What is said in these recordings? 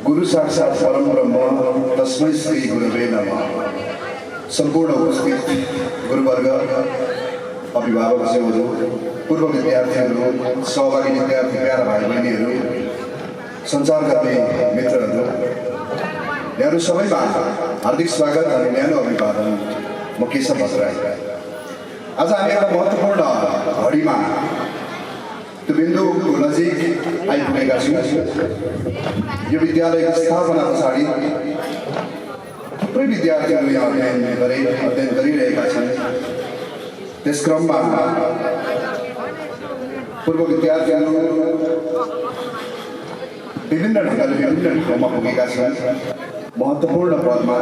गुरु साक्षात् परम ब्रह्म तस्मै श्री गुरवे नमः। सम्पूर्ण उपस्थित गुरुवर्ग, अभिभावक ज्यूहरू, पूर्व विद्यार्थीहरू, सहभागी विद्यार्थी प्यारा भाइ बहिनीहरू, सञ्चारकर्मी मित्रहरू, यहाँहरू सबैमा हार्दिक स्वागत अनि न्यानो अभिवादन। म केशव भट्टराई। आज हामी एउटा महत्त्वपूर्ण घडीमा त्यो बिन्दुको नजिक आइपुगेका छौँ। यो विद्यालयको स्थापना पछाडि थुप्रै विद्यार्थीहरू यहाँ अध्ययन गरिरहेका छन्। त्यस क्रममा पूर्व विद्यार्थीहरू विभिन्न ढङ्गले विभिन्न ठाउँमा पुगेका छन्, महत्त्वपूर्ण पदमा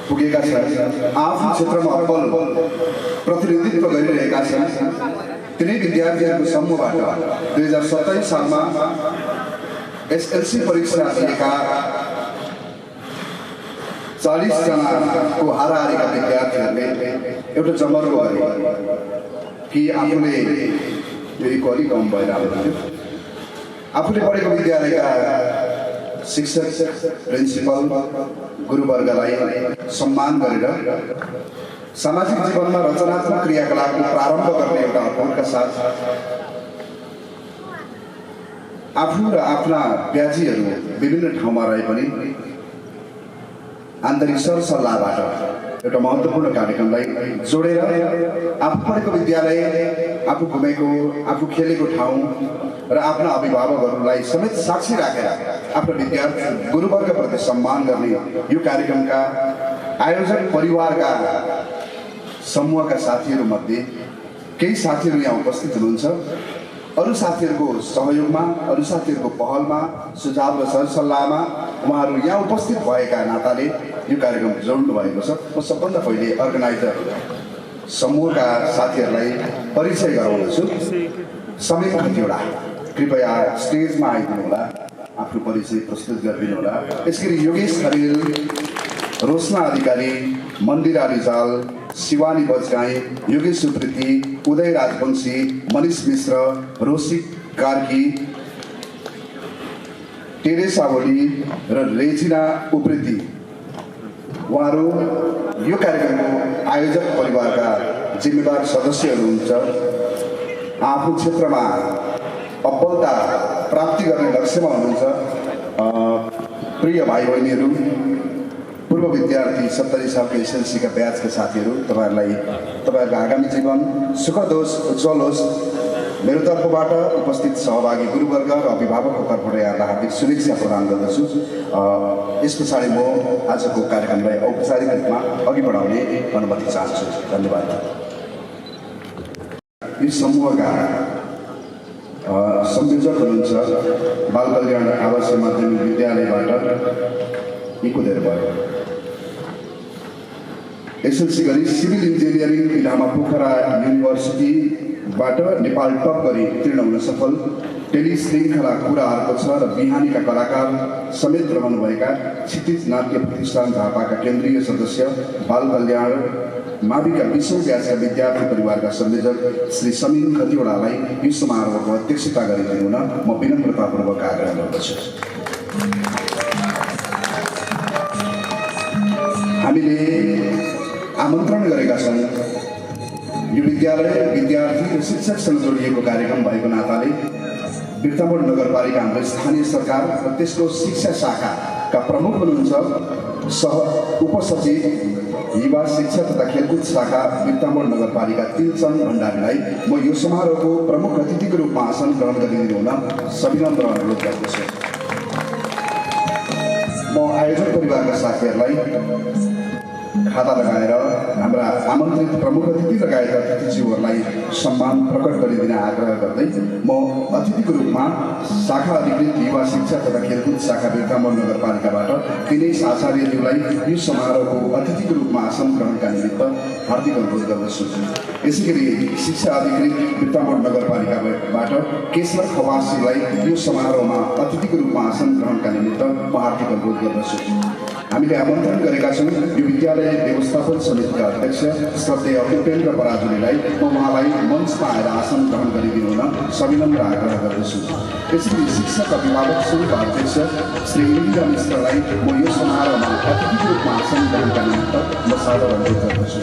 पुगेका छन्, आफ्नो क्षेत्रमा अब्बल प्रतिनिधित्व गरिरहेका छन्। तिनै विद्यार्थीहरूको समूहबाट 2027 सालमा एसएलसी परीक्षा दिएका 40 जनाको हाराहारीका विद्यार्थीहरूले एउटा जमर्को गरे कि आफूले यो अलि कम भएर आउँथ्यो। आफूले पढेको विद्यालयका शिक्षक, प्रिन्सिपल, गुरुवर्गलाई सम्मान गरेर सामाजिक जीवनमा रचनात्मक क्रियाकलापको प्रारम्भ गर्ने एउटा अभ्यासका साथ आफू र आफ्ना ब्याजीहरू विभिन्न ठाउँमा रहे पनि आन्तरिक सरसल्लाहबाट एउटा महत्त्वपूर्ण कार्यक्रमलाई जोडेर आफू पढेको विद्यालय, आफू घुमेको, आफू खेलेको ठाउँ र आफ्ना अभिभावकहरूलाई समेत साक्षी राखेर आफ्नो विद्यार्थी गुरुवर्गप्रति सम्मान गर्ने यो कार्यक्रमका आयोजक परिवारका समूहका साथीहरूमध्ये केही साथीहरू यहाँ उपस्थित हुनुहुन्छ। अरू साथीहरूको सहयोगमा, अरू साथीहरूको पहलमा, सुझाव र सरसल्लाहमा उहाँहरू यहाँ उपस्थित भएका नाताले यो कार्यक्रम जोड्नु भएको छ। म सबभन्दा पहिले अर्गनाइजर समूहका साथीहरूलाई परिचय गराउँदछु। समीर खतिवडा, कृपया स्टेजमा आइदिनु होला, आफ्नो परिचय प्रस्तुत गरिदिनु होला। यसरी योगेश खरेल, रोशना अधिकारी, मन्दिरा रिजाल, शिवानी बजगाई, योगेश सुप्रीति, उदय राजवंशी, मनिष मिश्र, रोसिक कार्की, टेरेसा ओली र रेजिना उप्रेती, उहाँहरू यो कार्यक्रमको आयोजक परिवारका जिम्मेवार सदस्यहरू हुनुहुन्छ। आफ्नो क्षेत्रमा अब्बलता प्राप्ति गर्ने लक्ष्यमा हुनुहुन्छ। प्रिय भाइ बहिनीहरू, पूर्व विद्यार्थी, 70 सालको एसएलसीका ब्याचका साथीहरू, तपाईँहरूको आगामी जीवन सुखद होस्, उज्जवल होस्। मेरो तर्फबाट उपस्थित सहभागी गुरुवर्ग र अभिभावकको तर्फबाट यहाँलाई हार्दिक शुभेच्छा प्रदान गर्दछु। यस पछाडि म आजको कार्यक्रमलाई औपचारिक रूपमा अघि बढाउने अनुमति चाहन्छु। धन्यवाद। यो समूहका संयोजक हुनुहुन्छ बाल कल्याण आवासीय माध्यमिक विद्यालयबाट इकुदेर भयो। एसएलसी गरी सिभिल इन्जिनियरिङ इलामा पोखरा युनिभर्सिटीबाट नेपाल टप गरी उत्तीर्ण हुन सफल, टेली श्रृङ्खला कुराहरूको छ र बिहानीका कलाकार समेत रहनुभएका क्षितिज नाट्य प्रतिष्ठान झापाका केन्द्रीय सदस्य, बाल कल्याण माविका 20औं ब्याचका विद्यार्थी परिवारका संयोजक श्री समीर खतिवडालाई यो समारोहको अध्यक्षता गरिदिनु हुन म विनम्रतापूर्वक आग्रह गर्दछु। हामीले आमन्त्रण गरेका छौँ। यो विद्यालय विद्यार्थी र शिक्षकसँग जोडिएको कार्यक्रम भएको नाताले बिर्तामोड नगरपालिका हाम्रो स्थानीय सरकार र त्यसको शिक्षा शाखाका प्रमुख हुनुहुन्छ उपसचिव युवा शिक्षा तथा खेलकुद शाखा बिर्तामोड नगरपालिका 3 चन्द भण्डारीलाई म यो समारोहको प्रमुख अतिथिको रूपमा आसन ग्रहण गरिदिनु हुन सविनम्र अनुरोध गर्दछु। म आयोजक परिवारका साथीहरूलाई खाता लगाएर हाम्रा आमन्त्रित प्रमुख अतिथि लगायत अतिथिज्यूहरूलाई सम्मान प्रकट गरिदिन आग्रह गर्दै म अतिथिको रूपमा शाखा अधिकृत युवा शिक्षा तथा खेलकुद शाखा बिर्तामोड नगरपालिकाबाट दिनेश आचार्यज्यूलाई यो समारोहको अतिथिको रूपमा आसन ग्रहणका निमित्त हार्दिक अनुरोध गर्दछु। यसैगरी शिक्षा अधिकृत बिर्तामोड नगरपालिकाबाट केशव खवासजीलाई यो समारोहमा अतिथिको रूपमा आसन ग्रहणका निमित्त म हार्दिक अनुरोध गर्दछु। हामीले आमन्त्रण गरेका छौँ यो विद्यालय व्यवस्थापन समितिका अध्यक्ष श्रद्धेय उपेन्द्र पराजुलीलाई म उहाँलाई मञ्चमा आएर आसन ग्रहण गरिदिनु हुन सविनम्र आग्रह गर्दछु। यसरी शिक्षक अभिभावक सङ्घका अध्यक्ष श्री इन्दिरा मिश्रलाई म यो समारोहमा अतिथिको रूपमा आसन ग्रहणका निमित्त म सादर अनुरोध गर्दछु।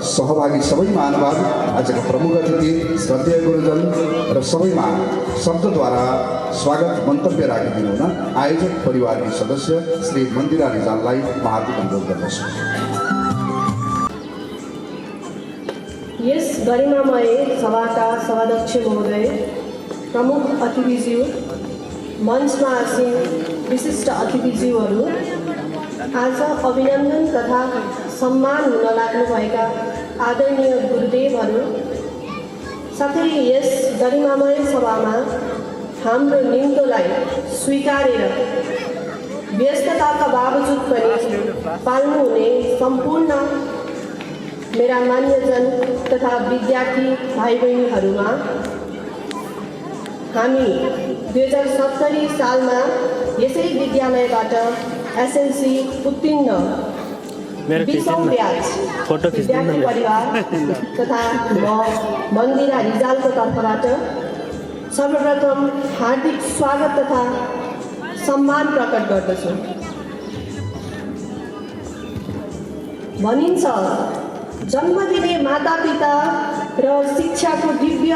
सहभागी सबै महानुभाव, आजका प्रमुख अतिथि, श्रद्धेय गुरुजन र सबैमा शब्दद्वारा स्वागत मन्तव्य राखिदिनु हुन आयोजक परिवारकी सदस्य श्री मन्दिरा रिजाललाई हार्दिक अनुरोध गर्दछु। यस गरिमामय सभाका सभाध्यक्ष महोदय, प्रमुख अतिथिज्यू, मञ्चमा आसीन विशिष्ट अतिथिज्यूहरू, आज अभिनन्दन तथा सम्मान हुन लाग्नुभएका आदरणीय गुरुदेवहरू, साथै यस गरिमामय सभामा हाम्रो निम्तोलाई स्वीकारेर व्यस्तताका बावजुद पनि पाल्नुहुने सम्पूर्ण मेरा मान्यजन तथा विद्यार्थी भाइ बहिनीहरूमा हामी 2070 सालमा यसै विद्यालयबाट एसएलसी उत्तीर्ण बिसौँ ब्याच विद्यार्थी परिवार तथा म मन्दिरा रिजालको तर्फबाट सर्वप्रथम हार्दिक स्वागत तथा सम्मान प्रकट गर्दछु। भनिन्छ जन्म दिने मातापिता र शिक्षाको दिव्य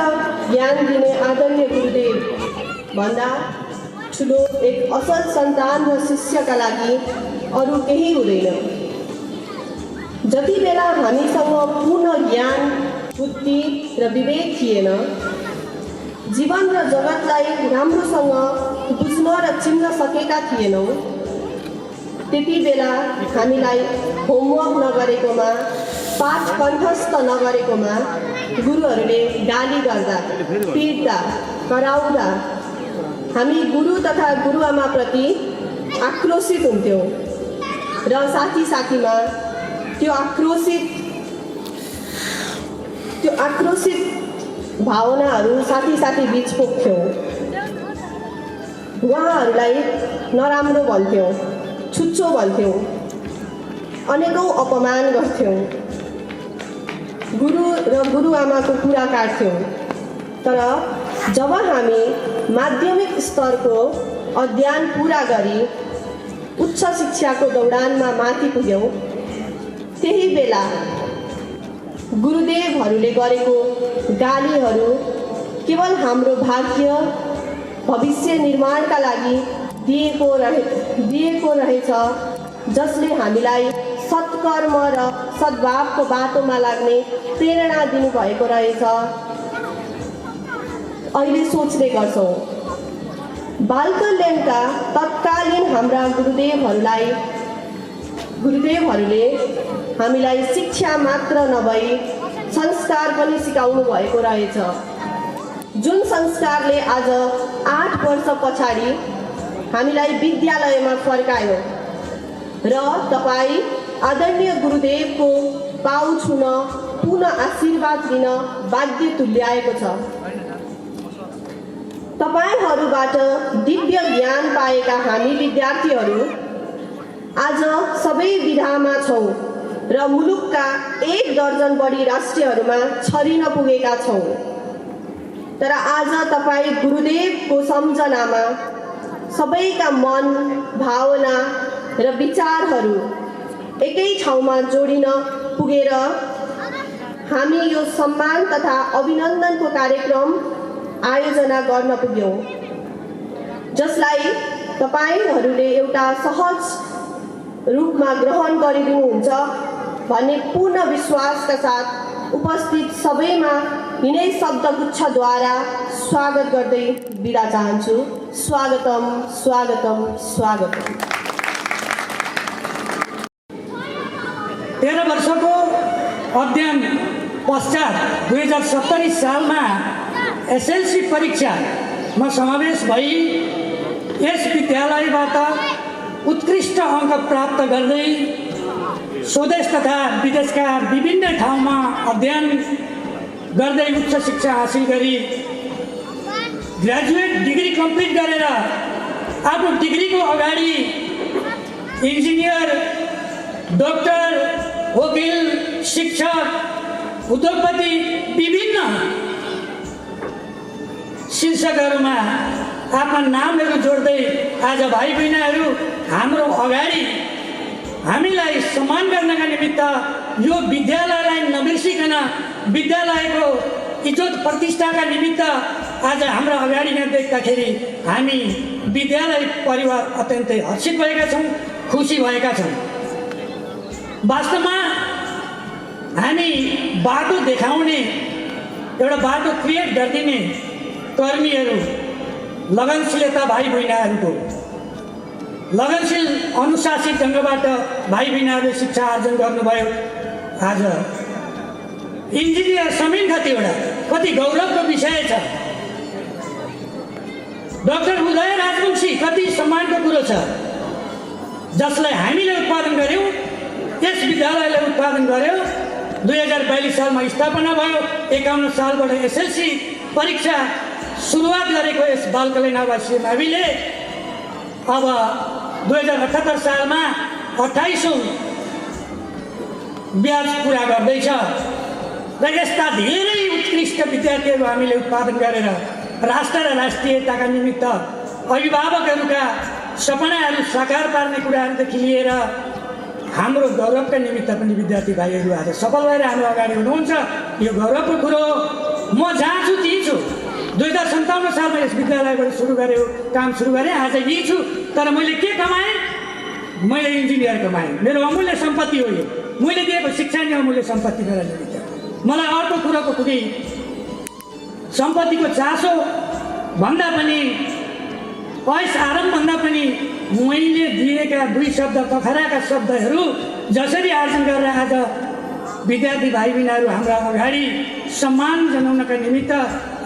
ज्ञान दिने आदरणीय गुरुदेव भन्दा ठुलो एक असल सन्तान र शिष्यका लागि अरू केही हुँदैन। जति बेला हामीसँग पूर्ण ज्ञान बुद्धि र विवेक थिएन, जीवन र जगतलाई राम्रोसँग बुझ्न र चिन्न सकेका थिएनौँ, त्यति बेला हामीलाई होमवर्क नगरेकोमा, पाठ कण्ठस्थ नगरेकोमा गुरुहरूले गाली गर्दा, पिट्दा, कराउँदा हामी गुरु तथा गुरुआमाप्रति आक्रोशित हुन्थ्यौँ र साथीमा त्यो आक्रोशित भावनाहरू साथी बीच पोख्थ्यौँ। उहाँहरूलाई नराम्रो भन्थ्यौँ, छुच्चो भन्थ्यौँ, अनेकौँ अपमान गर्थ्यौँ, गुरु र गुरुआमाको कुरा काट्थ्यौँ। तर जब हामी माध्यमिक स्तरको अध्ययन पुरा गरी उच्च शिक्षाको दौडानमा माथि पुग्यौँ, त्यही बेला गुरुदेवहरूले गरेको गालीहरू केवल हाम्रो भाग्य भविष्य निर्माणका लागि दिएको रहेछ, जसले हामीलाई सत्कर्म र सद्भावको बाटोमा लाग्ने प्रेरणा दिनुभएको रहेछ अहिले सोच्ने गर्छौँ। बालकल्याणका तत्कालीन हाम्रा गुरुदेवहरूले हामीलाई शिक्षा मात्र नभई संस्कार पनि सिकाउनु भएको रहेछ, जुन संस्कारले आज 8 वर्ष पछाडि हामीलाई विद्यालयमा फर्कायो र तपाईँ आदरणीय गुरुदेवको पाउ छुन पुनः आशीर्वाद दिन बाध्य तुल्याएको छ। तपाईहरूबाट दिव्य ज्ञान पाएका हामी विद्यार्थीहरू आज सबै विधामा छौँ र मुलुकका 1 दर्जन बढी राष्ट्रहरूमा छरिन पुगेका छौँ। तर आज तपाईँ गुरुदेवको सम्झनामा सबैका मन, भावना र विचारहरू एकै ठाउँमा जोडिन पुगेर हामी यो सम्मान तथा अभिनन्दनको कार्यक्रम आयोजना गर्न पुग्यौँ, जसलाई तपाईहरूले एउटा सहज रूपमा ग्रहण गरिदिनुहुन्छ भन्ने पूर्ण विश्वासका साथ उपस्थित सबैमा यिनै शब्दगुच्छद्वारा स्वागत गर्दै बिदा चाहन्छु। स्वागतम स्वागतम स्वागतम। 13 वर्षको अध्ययन पश्चात 2070 सालमा एसएलसी परीक्षामा समावेश भई यस विद्यालयबाट उत्कृष्ट अङ्क प्राप्त गर्दै स्वदेश तथा विदेशका विभिन्न ठाउँमा अध्ययन गर्दै उच्च शिक्षा हासिल गरी ग्रेजुएट डिग्री कम्प्लिट गरेर आफ्नो डिग्रीको अगाडि इन्जिनियर, डाक्टर, वकिल, शिक्षक, उद्योगपति विभिन्न शीर्षकहरूमा आफ्ना नामहरू जोड्दै आज भाइ बहिनीहरू हाम्रो अगाडि हामीलाई सम्मान गर्नका निमित्त यो विद्यालयलाई नबिर्सिकन विद्यालयको इज्जत प्रतिष्ठाका निमित्त आज हाम्रो अगाडि यहाँ देख्दाखेरि हामी विद्यालय परिवार अत्यन्तै हर्षित भएका छौँ, खुसी भएका छौँ। वास्तवमा हामी बाटो देखाउने, एउटा बाटो क्रिएट गरिदिने कर्मीहरू, लगनशीलता भाइ बहिनीहरूको लगनशील अनुशासित ढङ्गबाट भाइ बहिनीहरूले शिक्षा आर्जन गर्नुभयो। आज इन्जिनियर समेत कति गौरवको विषय छ। डाक्टर उदय राजवंशी कति सम्मानको कुरो छ, जसलाई हामीले उत्पादन गर्यौँ, यस विद्यालयले उत्पादन गर्यो 2042 सालमा स्थापना भयो। 51 सालबाट एसएलसी परीक्षा सुरुवात गरेको यस बालकल्याण आवासीय माविले अब 2078 सालमा 28औं ब्याज पुरा गर्दैछ र यस्ता धेरै उत्कृष्ट विद्यार्थीहरू हामीले उत्पादन गरेर राष्ट्र र राष्ट्रियताका निमित्त अभिभावकहरूका सपनाहरू साकार पार्ने कुराहरूदेखि लिएर हाम्रो गौरवका निमित्त पनि विद्यार्थी भाइहरू आज सफल भएर हाम्रो अगाडि हुनुहुन्छ। यो गौरवको कुरो हो। म जहाँ छु त्यहीँ छु। 2057 सालमा यस विद्यालयबाट काम सुरु गरेँ। आज यहीँ छु। तर मैले के कमाएँ? मैले इन्जिनियर कमाएँ। मेरो अमूल्य सम्पत्ति हो यो। मैले दिएको शिक्षा नै अमूल्य सम्पत्ति मेरा निमित्त। मलाई अर्को कुरोको कुनै सम्पत्तिको चासो भन्दा पनि ऐस आराम भन्दा पनि मैले दिएका 2 शब्द पखराका शब्दहरू जसरी आर्जन गरेर आज विद्यार्थी भाइ बहिनीहरू हाम्रा अगाडि सम्मान जनाउनका निमित्त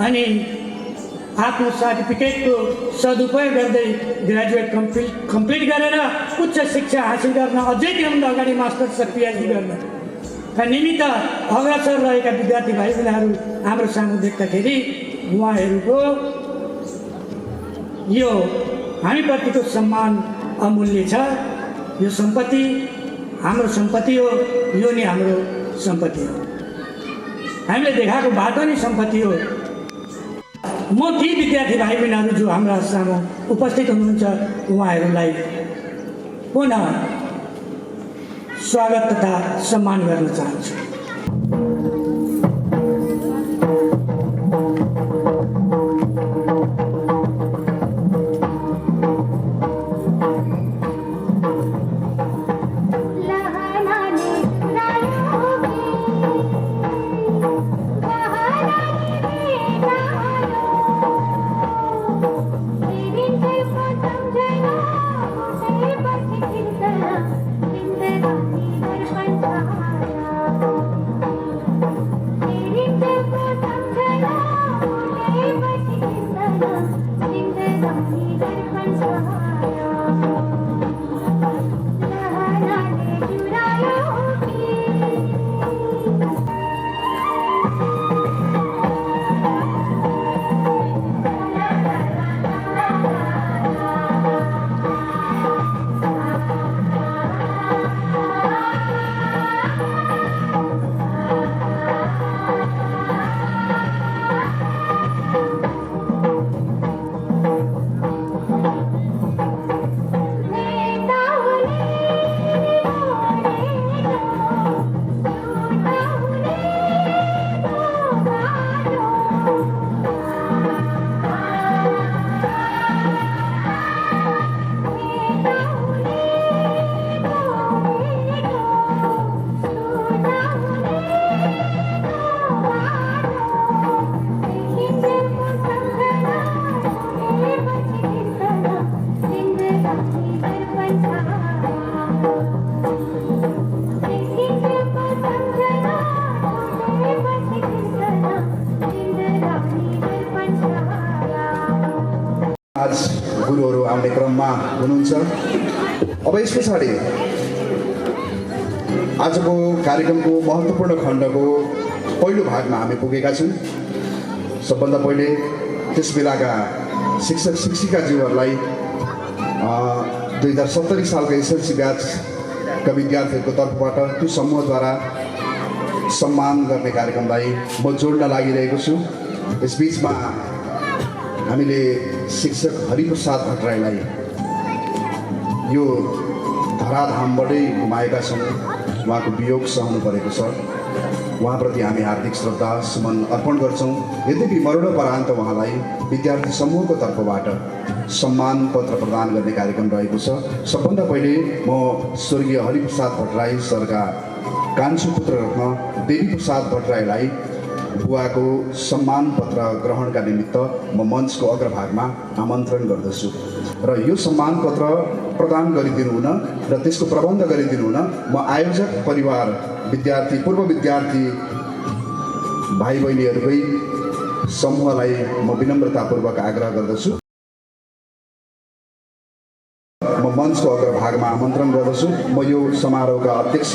अनि आफ्नो सर्टिफिकेटको सदुपयोग गर्दै ग्रेजुएट कम्प्लिट गरेर उच्च शिक्षा हासिल गर्न अझै त्योभन्दा अगाडि मास्टर्स र पिएचडी गर्नका निमित्त अग्रसर रहेका विद्यार्थी भाइ बहिनीहरू हाम्रो सामु देख्दाखेरि उहाँहरूको यो हामीप्रतिको सम्मान अमूल्य छ। यो सम्पत्ति हाम्रो सम्पत्ति हो। यो नै हाम्रो सम्पत्ति हो। हामीले देखाएको बाटो नै सम्पत्ति हो। म ती विद्यार्थी भाइ बहिनीहरू जो हाम्रा सामु उपस्थित हुनुहुन्छ उहाँहरूलाई पुनः स्वागत तथा सम्मान गर्न चाहन्छु। आज गुरुहरू आउने क्रममा हुनुहुन्छ। अब यस पछाडि आजको कार्यक्रमको महत्त्वपूर्ण खण्डको पहिलो भागमा हामी पुगेका छौँ। सबभन्दा पहिले त्यस बेलाका शिक्षक शिक्षिकाज्यूहरूलाई 2070 सालको एसएलसी ब्याचका विद्यार्थीहरूको तर्फबाट त्यो समूहद्वारा सम्मान गर्ने कार्यक्रमलाई म जोड्न लागिरहेको छु। यसबीचमा हामीले शिक्षक हरिप्रसाद भट्टराईलाई यो धराधामबाटै गुमाएका छौँ। उहाँको वियोग सहनु परेको छ। उहाँप्रति हामी हार्दिक श्रद्धा सुमन अर्पण गर्छौँ। यद्यपि मरणोपरान्त उहाँलाई विद्यार्थी समूहको तर्फबाट सम्मान पत्र प्रदान गर्ने कार्यक्रम रहेको छ। सबभन्दा पहिले म स्वर्गीय हरिप्रसाद भट्टराई सरका कान्छो पुत्र रत्न देवी प्रसाद भट्टराईलाई बुवाको सम्मान पत्र ग्रहणका निमित्त म मञ्चको अग्रभागमा आमन्त्रण गर्दछु र यो सम्मान पत्र प्रदान गरिदिनु हुन र त्यसको प्रबन्ध गरिदिनु हुन म आयोजक परिवार विद्यार्थी पूर्व विद्यार्थी भाइ बहिनीहरूकै समूहलाई म विनम्रतापूर्वक आग्रह गर्दछु। म मञ्चको अग्रभागमा आमन्त्रण गर्दछु। म यो समारोहका अध्यक्ष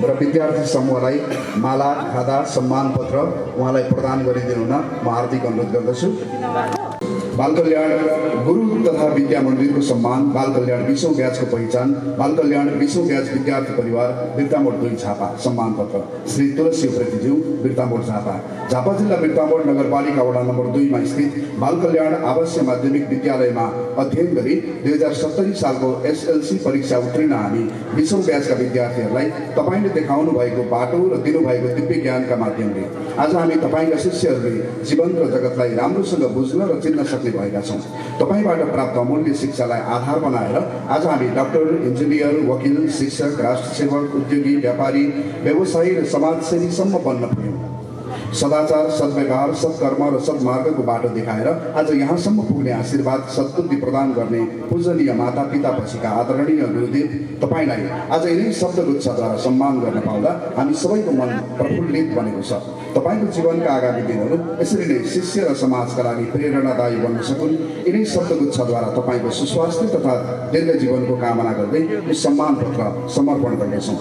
र विद्यार्थी समूहलाई माला खादा सम्मान पत्र उहाँलाई प्रदान गरिदिनु हुन म हार्दिक अनुरोध गर्दछु। बाल कल्याण गुरु तथा विद्या मन्दिरको सम्मान, बाल कल्याण 20औं ब्याचको पहिचान, बाल कल्याण 20औं ब्याच विद्यार्थी परिवार बिर्तामोड 2 झापा सम्मान पत्र श्री तुलसी उप्रेतीज्यू बिर्तामोड झापा। झापा जिल्ला बिर्तामोड नगरपालिका वडा नम्बर 2 मा स्थित बाल कल्याण आवासीय माध्यमिक विद्यालयमा अध्ययन गरी 2070 सालको एसएलसी परीक्षा उत्तीर्ण हामी 20औं ब्याचका विद्यार्थीहरूलाई तपाईँले देखाउनु भएको बाटो र दिनुभएको दिव्य ज्ञानका माध्यमले आज हामी तपाईँका शिष्यहरूले जीवन र जगतलाई राम्रोसँग बुझ्न र चिन्न सक्ने भएका छौँ। तपाईँबाट प्राप्त अमूल्य शिक्षालाई आधार बनाएर आज हामी डाक्टर, इन्जिनियर, वकिल, शिक्षक, राष्ट्रसेवक, उद्योगी, व्यापारी, व्यवसायी र समाजसेवीसम्म बन्न पुग्यौँ। सदाचार, सद्व्यवहार, सत्कर्म र सद्मार्गको बाटो देखाएर आज यहाँसम्म पुग्ने आशीर्वाद सद्बुद्धि प्रदान गर्ने पूजनीय माता पिता पछिका आदरणीय गुरुदेव तपाईँलाई आज यिनै शब्दगुच्छद्वारा सम्मान गर्न पाउँदा हामी सबैको मन प्रफुल्लित बनेको छ। तपाईँको जीवनका आगामी दिनहरू यसरी नै शिष्य र समाजका लागि प्रेरणादायी बन्न सकुन्, यिनै शब्दगुच्छद्वारा तपाईँको सुस्वास्थ्य तथा दीर्घ जीवनको कामना गर्दै यो सम्मान पत्र समर्पण गर्दछौँ।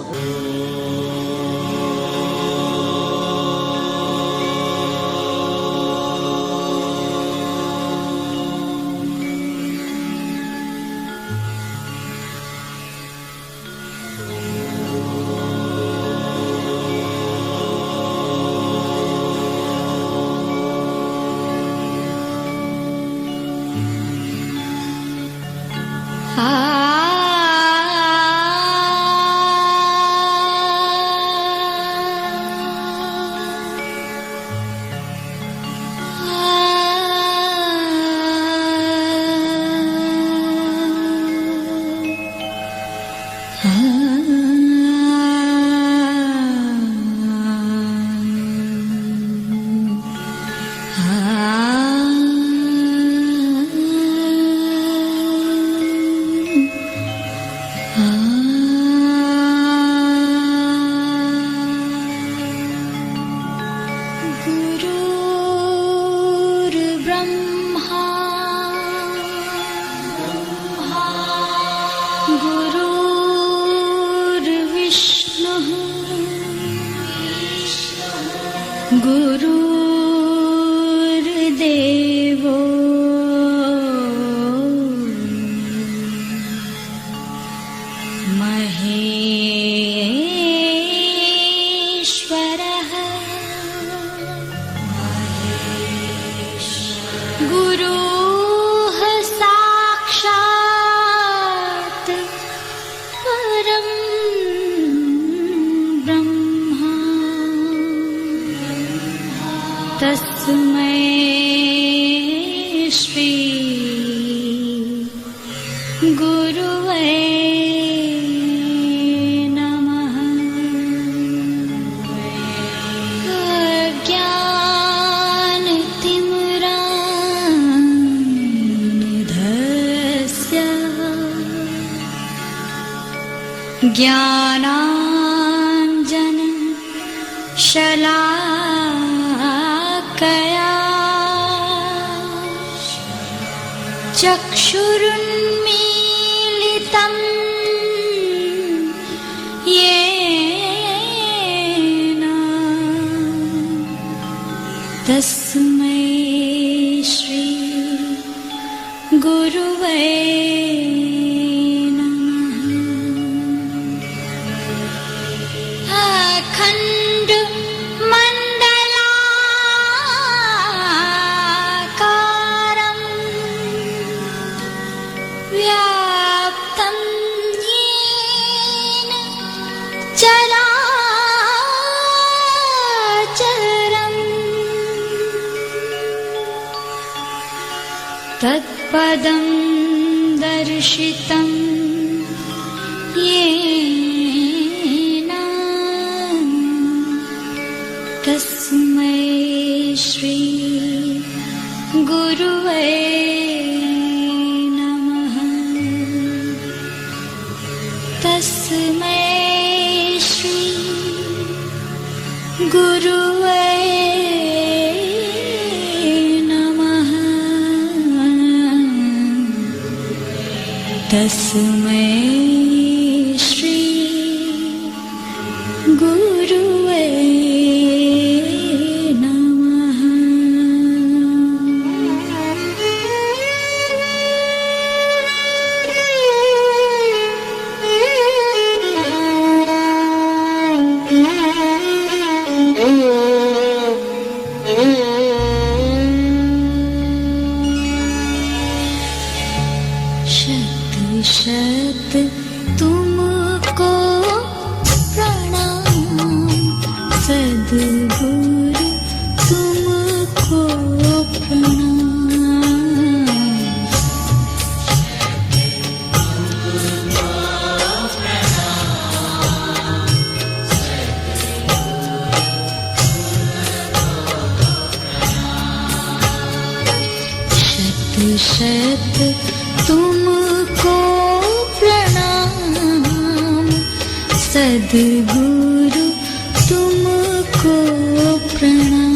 गुरुर्देवो महेश्वरः गुरुः साक्षात् परं ब्रह्म तस्मै श्री गुरुवे नमः। अज्ञानतिमिरान्धस्य ज्ञानाञ्जन शलाकया चक्षुरुन्मीलितं येन तस्मै श्री गुरुवे नमः। अखण्ड मण्डलाकारं व्याप्तं येन चराचरम् तत्पदं दर्शितं येन तस्मै श्री गुरुवे नमः। तस्मै श्री गुरुवे नमः। तस्मै श्री गुरुवे नमः। शत शत तुमको प्रणाम सद्गुरु तुमको प्रणाम। शत शत तुमको प्रणाम सद्गुरु तुमको प्रणाम।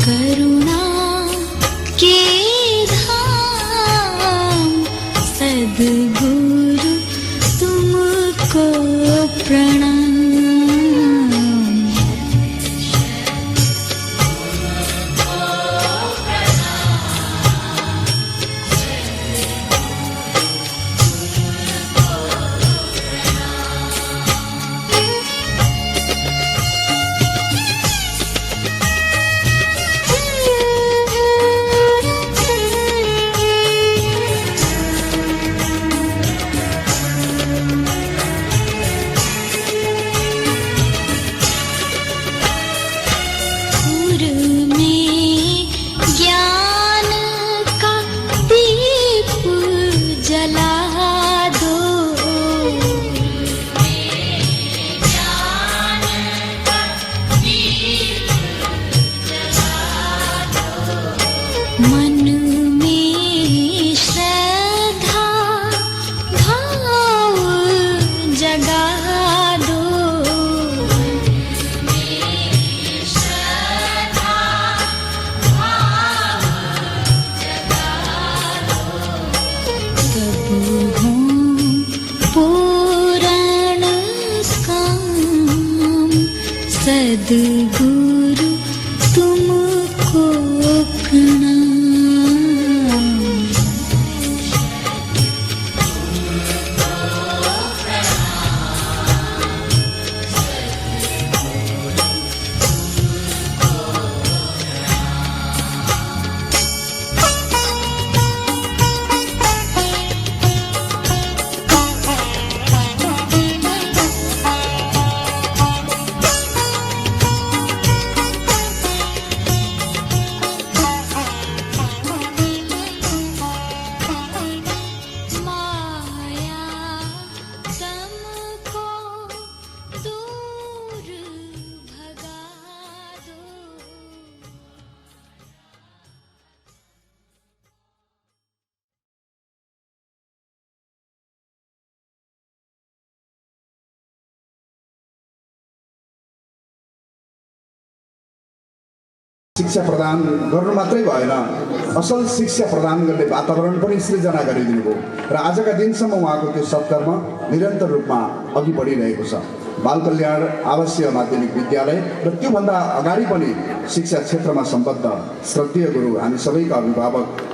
करुणा के धाम सद्गुरु तुमको प्रणाम। मन में श्रद्धा भाव जगा दो। तब हों पूर्ण काम सद्गुरु तुमको प्रणाम। शिक्षा प्रदान गर्नु मात्रै भएन, असल शिक्षा प्रदान गर्ने वातावरण पनि सृजना गरिदिनु भयो र आजका दिनसम्म उहाँको त्यो सत्कर्म निरन्तर रूपमा अघि बढिरहेको छ। बाल कल्याण आवासीय माध्यमिक विद्यालय र त्योभन्दा अगाडि पनि शिक्षा क्षेत्रमा सम्बद्ध श्रद्धेय गुरु हामी सबैका अभिभावक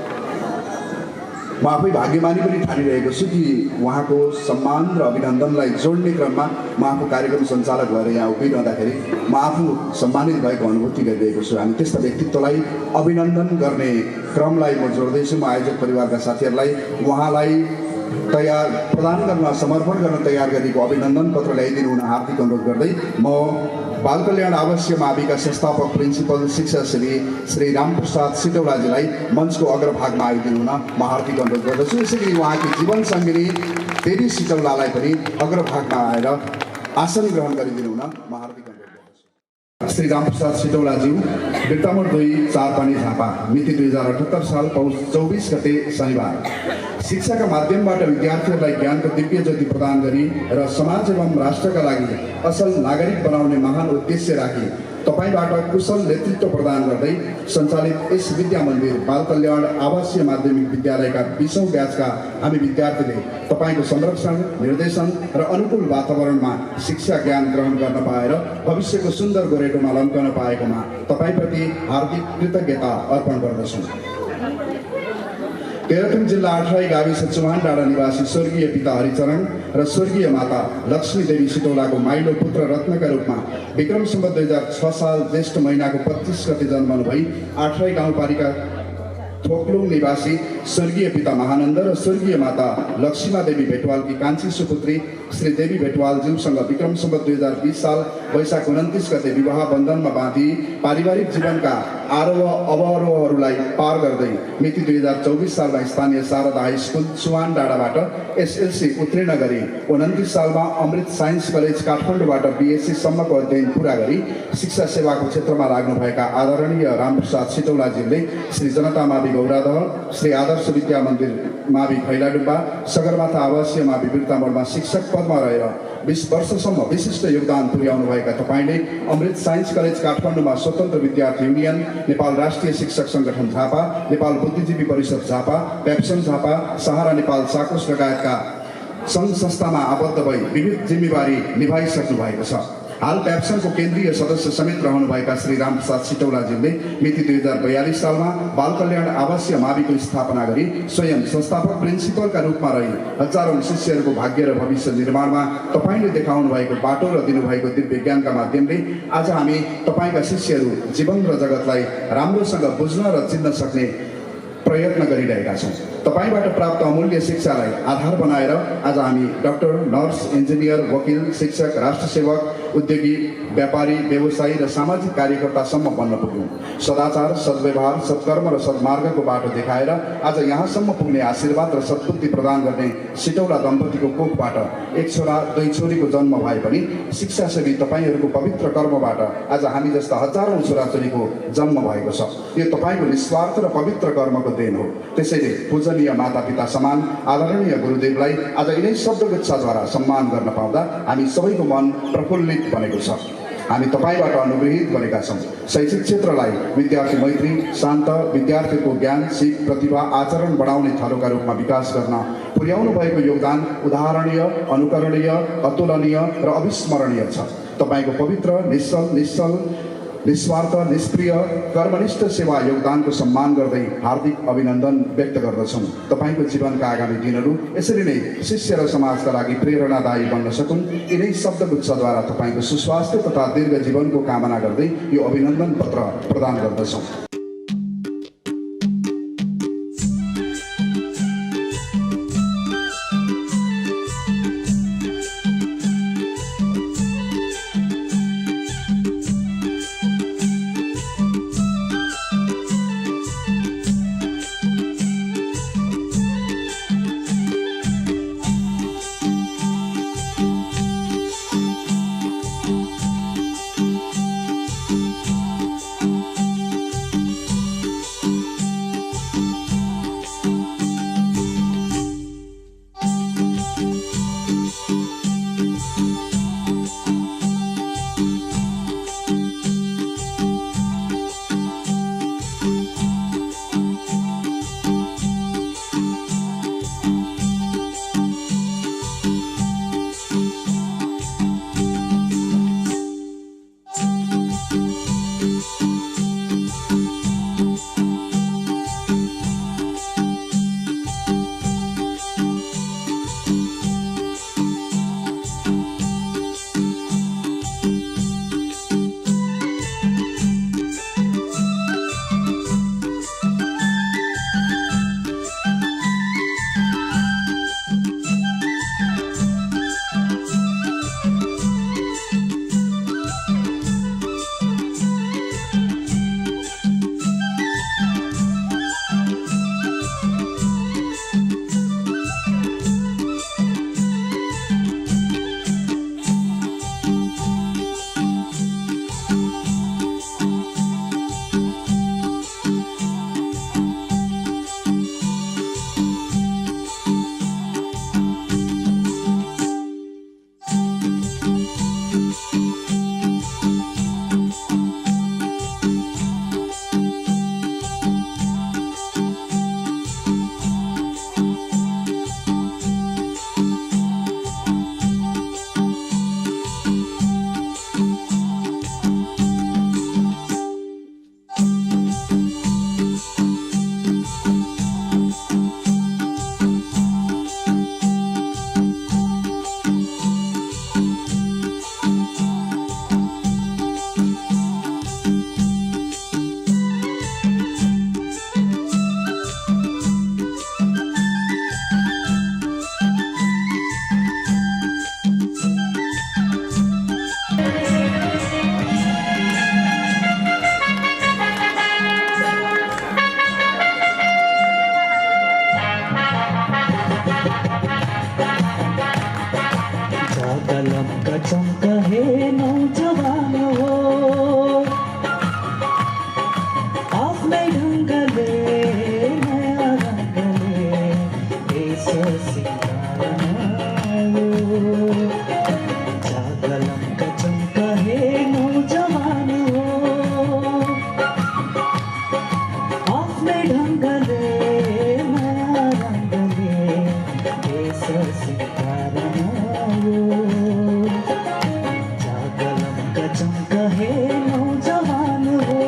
म आफै भाग्यमानी पनि ठानिरहेको छु कि उहाँको सम्मान र अभिनन्दनलाई जोड्ने क्रममा म आफू कार्यक्रम सञ्चालक भएर यहाँ उभिरहँदाखेरि म आफू सम्मानित भएको अनुभूति गरिरहेको छु। हामी त्यस्ता व्यक्तित्वलाई अभिनन्दन गर्ने क्रमलाई म जोड्दैछु। म आयोजक परिवारका साथीहरूलाई उहाँलाई तयार प्रदान गर्न समर्पण गर्न तयार गरेको अभिनन्दन पत्र ल्याइदिनु हुन हार्दिक अनुरोध गर्दै म बाल कल्याण आवासीय माविका संस्थापक प्रिन्सिपल शिक्षाश्री श्री रामप्रसाद सिटौलाजीलाई मञ्चको अग्रभागमा आइदिनु हुन म हार्दिक अनुरोध गर्दछु। यसरी उहाँकी जीवन सङ्गिनी देवी सिटौलालाई पनि अग्रभागमा आएर आसन ग्रहण गरिदिनु हुन म हार्दिक अनुरोध गर्दछु। श्री रामप्रसाद सिटौलाज्यू बिर्तामोड 2 चारपानी झापा मिति 2078 साल पौष 24 गते शनिबार। शिक्षाका माध्यमबाट विद्यार्थीहरूलाई ज्ञानको दिव्य ज्योति प्रदान गरी र समाज एवं राष्ट्रका लागि असल नागरिक बनाउने महान उद्देश्य राखी तपाईबाट कुशल नेतृत्व प्रदान गर्दै सञ्चालित यस विद्या मन्दिर बाल कल्याण आवासीय माध्यमिक विद्यालयका 20औं ब्याचका हामी विद्यार्थीले तपाईको संरक्षण निर्देशन र अनुकूल वातावरणमा शिक्षा ज्ञान ग्रहण गर्न पाएर भविष्यको सुन्दर गोरेटोमा लम्कन पाएकोमा तपाईप्रति हार्दिक कृतज्ञता अर्पण गर्दछु। तेह्रथुम जिल्ला 8 गाविस चुहान डाँडा निवासी स्वर्गीय पिता हरिचरण र स्वर्गीय माता लक्ष्मी देवी सिटौलाको माइलो पुत्र रत्नका रूपमा विक्रम सम्वत 2006 साल ज्येष्ठ महिनाको 25 गते जन्मनु भई 8 गाउँपालिका थोक्लुङ निवासी स्वर्गीय पिता महानन्द र स्वर्गीय माता लक्ष्मीमा देवी भेटवालकी कान्छी सुपुत्री श्री देवी भेटवालज्यूसँग विक्रम सम्वत 2020 साल वैशाख 29 गते विवाह बन्धनमा बाँधी पारिवारिक जीवनका आरोह अवरोहहरूलाई पार गर्दै मिति 2024 सालमा स्थानीय शारदा हाई स्कुल चुहान डाँडाबाट एसएलसी उत्तीर्ण गरी 29 सालमा अमृत साइन्स कलेज काठमाडौँबाट बीएससी सम्मको अध्ययन पूरा गरी शिक्षा सेवाको क्षेत्रमा लाग्नुभएका आदरणीय रामप्रसाद सिटौलाजीले श्री जनता मावि गौरादह, श्री आदर्श विद्या मन्दिर मावि खैलाडुब्बा, सगरमाथा आवासीय मावि बिर्तामोडमा शिक्षक पदमा रहेर 20 वर्षसम्म विशिष्ट योगदान पुर्याउनुभएका तपाईँले अमृत साइन्स कलेज काठमाडौँमा स्वतन्त्र विद्यार्थी युनियन, नेपाल राष्ट्रिय शिक्षक सङ्गठन झापा, नेपाल बुद्धिजीवी परिषद झापा, पेप्सन झापा, सहारा नेपाल साकोस लगायतका सङ्घ संस्थामा आबद्ध भई विविध जिम्मेवारी निभाइसक्नु भएको छ। हाल पेप्सनको केन्द्रीय सदस्य समेत रहनुभएका श्री रामप्रसाद सिटौलाजीले मिति 2042 सालमा बाल कल्याण आवासीय माविको स्थापना गरी स्वयं संस्थापक प्रिन्सिपलका रूपमा रही हजारौं शिष्यहरूको भाग्य र भविष्य निर्माणमा तपाईँले देखाउनु भएको बाटो र दिनुभएको दिव्य ज्ञानका माध्यमले आज हामी तपाईँका शिष्यहरू जीवन र जगतलाई राम्रोसँग बुझ्न र चिन्न सक्ने प्रयत्न गरिरहेका छौँ। तपाईबाट प्राप्त अमूल्य शिक्षालाई आधार बनाएर आज हामी डाक्टर, नर्स, इन्जिनियर, वकिल, शिक्षक, राष्ट्रसेवक, उद्योगी, व्यापारी, व्यवसायी र सामाजिक कार्यकर्तासम्म बन्न पुग्यौँ। सदाचार, सद्व्यवहार, सत्कर्म र सद्मार्गको बाटो देखाएर आज यहाँसम्म पुग्ने आशीर्वाद र सद्बुद्धि प्रदान गर्ने सिटौला दम्पतिको कोखबाट एक छोरा 2 छोरीको जन्म भए पनि शिक्षासेवी तपाईँहरूको पवित्र कर्मबाट आज हामी जस्ता हजारौं छोराछोरीको जन्म भएको छ। यो तपाईँको निस्वार्थ र पवित्र कर्मको देन हो। त्यसैले पूजनीय मातापिता समान आदरणीय गुरुदेवलाई आज यिनै शब्दगुच्छाद्वारा सम्मान गर्न पाउँदा हामी सबैको मन प्रफुल्लित बनेको छ। हामी तपाईँबाट अनुग्रहित बनेका छौँ। शैक्षिक क्षेत्रलाई विद्यार्थी मैत्री, शान्त, विद्यार्थीको ज्ञान, सिप, प्रतिभा, आचरण बढाउने थालोका रूपमा विकास गर्न पुर्याउनु भएको योगदान उदाहरणीय, अनुकरणीय, अतुलनीय र अविस्मरणीय छ। तपाईँको पवित्र, निश्चल, निस्वार्थ, निष्क्रिय, कर्मनिष्ठ सेवा योगदानको सम्मान गर्दै हार्दिक अभिनन्दन व्यक्त गर्दछौँ। तपाईँको जीवनका आगामी दिनहरू यसरी नै शिष्य र समाजका लागि प्रेरणादायी बन्न सकुन्, यिनै शब्दगुच्छाद्वारा तपाईँको सुस्वास्थ्य तथा दीर्घ जीवनको कामना गर्दै यो अभिनन्दन पत्र प्रदान गर्दछौँ। ढङ्गले नयाँ रङ्गले देश सिंगारमायो जागलङ्क चम्क हे नौजवान हो आफ्नै ढङ्गले नयाँ रङ्गले देश सिंगारमायो जागलङ्क चम्क हे नौजवान हो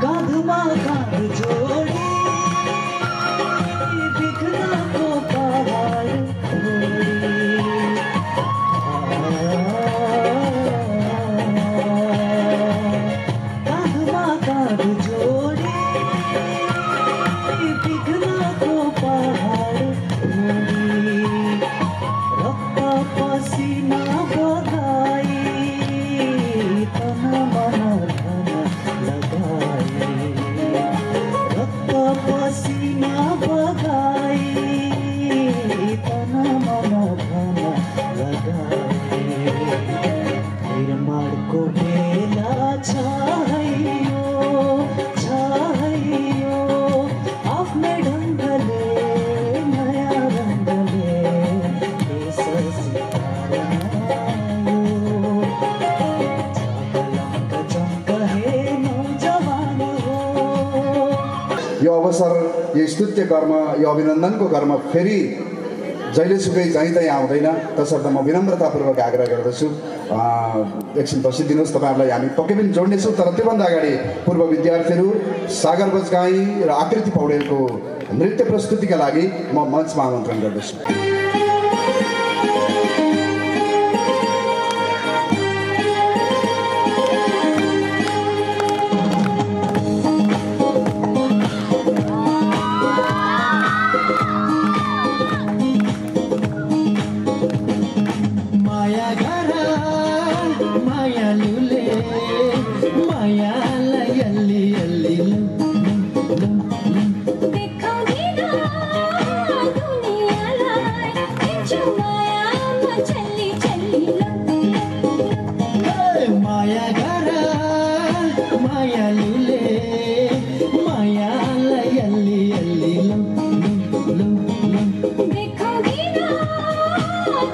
काँधमा काँध जोडी बिघ्नको पहाड काँधमा काँध जोडी बिघ्नको पहाड रक्त पसिना बगाई तन मन धन लगाई रक्त पसिना बगाई तन मन धन लगाई निर्माणको बेला छायो आफ्नै ढङ्गले नयाँ रङ्गले देश सिंगारमायो जागलङ्क चम्क हे नौजवान हो यो अवसर यो स्तुत्य कर्म यो अभिनन्दनको कर्म फेरि जहिलेसुकै जहीँ तहीँ आउँदैन तसर्थ म विनम्रतापूर्वक आग्रह गर्दछु एकछिन बसिदिनुहोस् तपाईँहरूलाई हामी पक्कै पनि जोड्नेछौँ तर त्योभन्दा अगाडि पूर्व विद्यार्थीहरू सागर बजगाई र आकृति पौडेलको नृत्य प्रस्तुतिका लागि म मञ्चमा आमन्त्रण गर्दछु माया गर मायालुले मायालाई अल्ली अल्ली देखाउँदिन दुनियाँलाई दिन्छु मायामा छल्ली छल्ली माया गर मायालुले मायालाई अल्ली अल्ली देखाउँदिन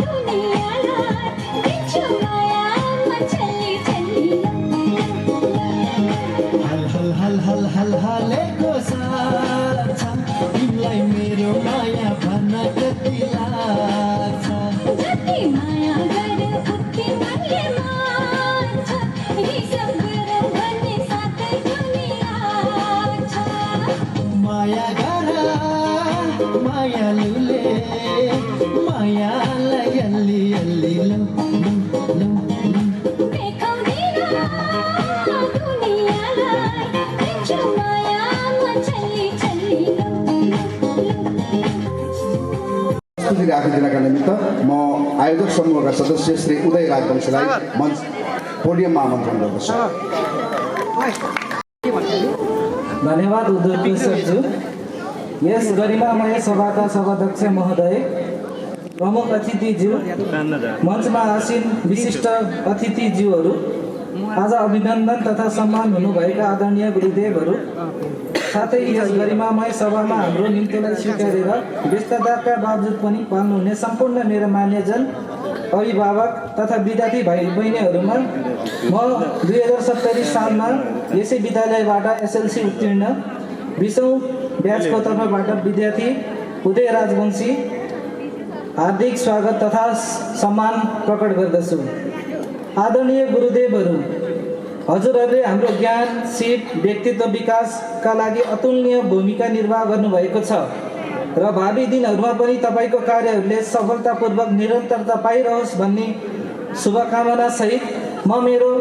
दुनियाँलाई दिन्छु मायामा छल्ली छल्ली हल हल हल हल हल हालेको साथ छ तिमीलाई मेरो माया भन्न कति लाग्छ जति माया गरे उति मनले मान्छ हिसाब गरौँ भन्ने साथै दुनिया छ माया गर मायालुले मायालाई अल्ली अल्ली देखाउँदिन दुनियाँलाई दिन्छु मायामा छल्ली छल्ली प्रस्तुति राखिदिनका निमित्त म आयोजक समूहका सदस्य श्री उदय राजवंशीलाई मञ्च पोडियममा आमन्त्रण गर्दछु धन्यवाद उद्योगज्यू यस गरिमामय सभाका सभाध्यक्ष महोदय प्रमुख अतिथिज्यू मञ्चमा आसीन विशिष्ट अतिथिज्यूहरू आज अभिनन्दन तथा सम्मान हुनुभएका आदरणीय गुरुदेवहरू साथै यस गरिमामय सभामा हाम्रो निम्तिलाई स्वीकारेर व्यस्तताका बावजुद पनि पाल्नुहुने सम्पूर्ण मेरो मान्यजन अभिभावक तथा विद्यार्थी भाइ बहिनीहरूमा म 2070 सालमा यसै विद्यालयबाट एसएलसी उत्तीर्ण 20औं ब्याचको तर्फबाट विद्यार्थी उदय राजवंशी हार्दिक स्वागत तथा सम्मान प्रकट गर्दछु। आदरणीय गुरुदेवहरू, हजुरहरूले हाम्रो ज्ञान सिप व्यक्तित्व विकासका लागि अतुलनीय भूमिका निर्वाह गर्नुभएको छ र भावी दिनहरूमा पनि तपाईँको कार्यहरूले सफलतापूर्वक निरन्तरता पाइरहोस् भन्ने शुभकामना सहित म मेरो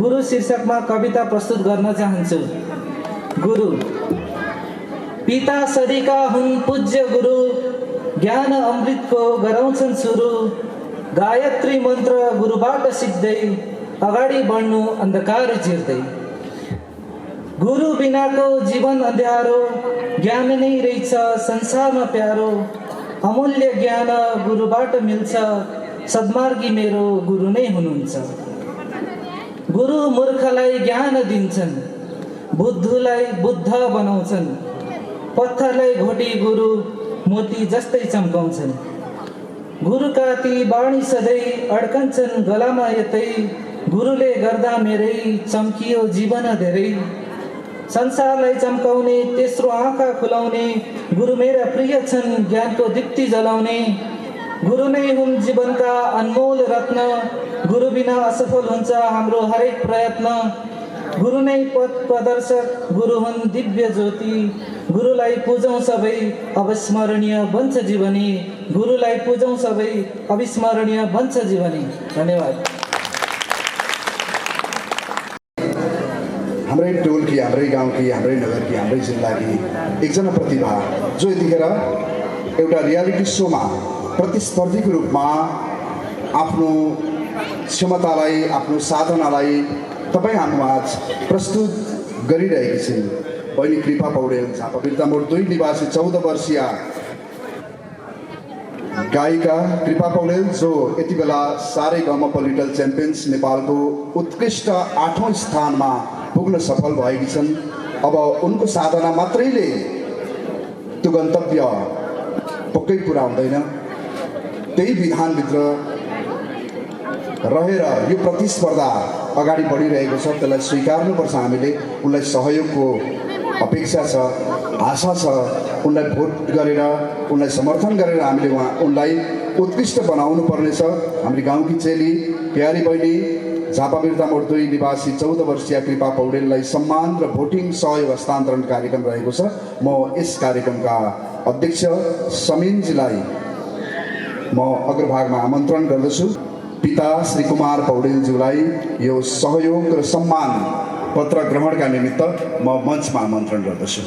गुरु शीर्षकमा कविता प्रस्तुत गर्न चाहन्छु। गुरु पिता सरीका हुन् पूज्य गुरु, ज्ञान अमृतको गराउँछन् सुरु, गायत्री मन्त्र गुरुबाट सिक्दै अगाडि बढ्नु अन्धकार चिर्दै। गुरु बिनाको जीवन अँध्यारो, ज्ञान नै रहेछ संसारमा प्यारो। अमूल्य ज्ञान गुरुबाट मिल्छ, सद्मार्गी मेरो गुरु नै हुनुहुन्छ। गुरु मूर्खलाई ज्ञान दिन्छन्, बुद्धुलाई बुद्ध बनाउँछन्। पत्थरलाई घोटी गुरु मोती जस्तै चम्काउँछन्। गुरुका ती बाणी सधैँ अड्कन्छन् गलामा यतै। गुरुले गर्दा मेरै चम्कियो जीवन धेरै। संसारलाई चम्काउने तेस्रो आँखा खुलाउने, गुरु मेरा प्रिय छन् ज्ञानको दीप्ति जलाउने। गुरु नै हुन् जीवनका अनमोल रत्न, गुरु बिना असफल हुन्छ हाम्रो हरेक प्रयत्न। गुरु नै पथ प्रदर्शक, गुरु हुन् दिव्य ज्योति। गुरुलाई पूजौँ सबै, अविस्मरणीय बन्छ जीवनी। गुरुलाई पूजौँ सबै, अविस्मरणीय बन्छ जीवनी। धन्यवाद। हाम्रै टोलकी, हाम्रै गाउँकी, हाम्रै नगरकी, हाम्रै जिल्लाकी एकजना प्रतिभा जो यतिखेर एउटा रियालिटी सोमा प्रतिस्पर्धीको रूपमा आफ्नो क्षमतालाई, आफ्नो साधनालाई तपाईँ हामीमाझ प्रस्तुत गरिरहेकी छिन्। बहिनी कृपा पौडेल, झापा बिर्तामोड 2 निवासी 14 वर्षीय गायिका कृपा पौडेल, जो यति बेला सारेगामा लिटल च्याम्पियन्स नेपालको उत्कृष्ट 8औं स्थानमा पुग्न सफल भएकी छन्। अब उनको साधना मात्रैले त्यो गन्तव्य पक्कै पुरा हुँदैन। त्यही विधानभित्र रहेर यो प्रतिस्पर्धा अगाडि बढिरहेको छ, त्यसलाई स्वीकार्नुपर्छ हामीले। उनलाई सहयोगको अपेक्षा छ, आशा छ। उनलाई भोट गरेर, उनलाई समर्थन गरेर हामीले उनलाई उत्कृष्ट बनाउनु पर्नेछ। हाम्रो गाउँकी चेली प्यारी बहिनी झापा बिर्तामोड 2 निवासी 14 वर्षीय कृपा पौडेललाई सम्मान र भोटिङ सहयोग हस्तान्तरण कार्यक्रम रहेको छ। म यस कार्यक्रमका अध्यक्ष समीनजीलाई म अग्रभागमा आमन्त्रण गर्दछु। पिता श्री कुमार पौडेलज्यूलाई यो सहयोग र सम्मान पत्र ग्रहणका निमित्त म मञ्चमा आमन्त्रण गर्दछु।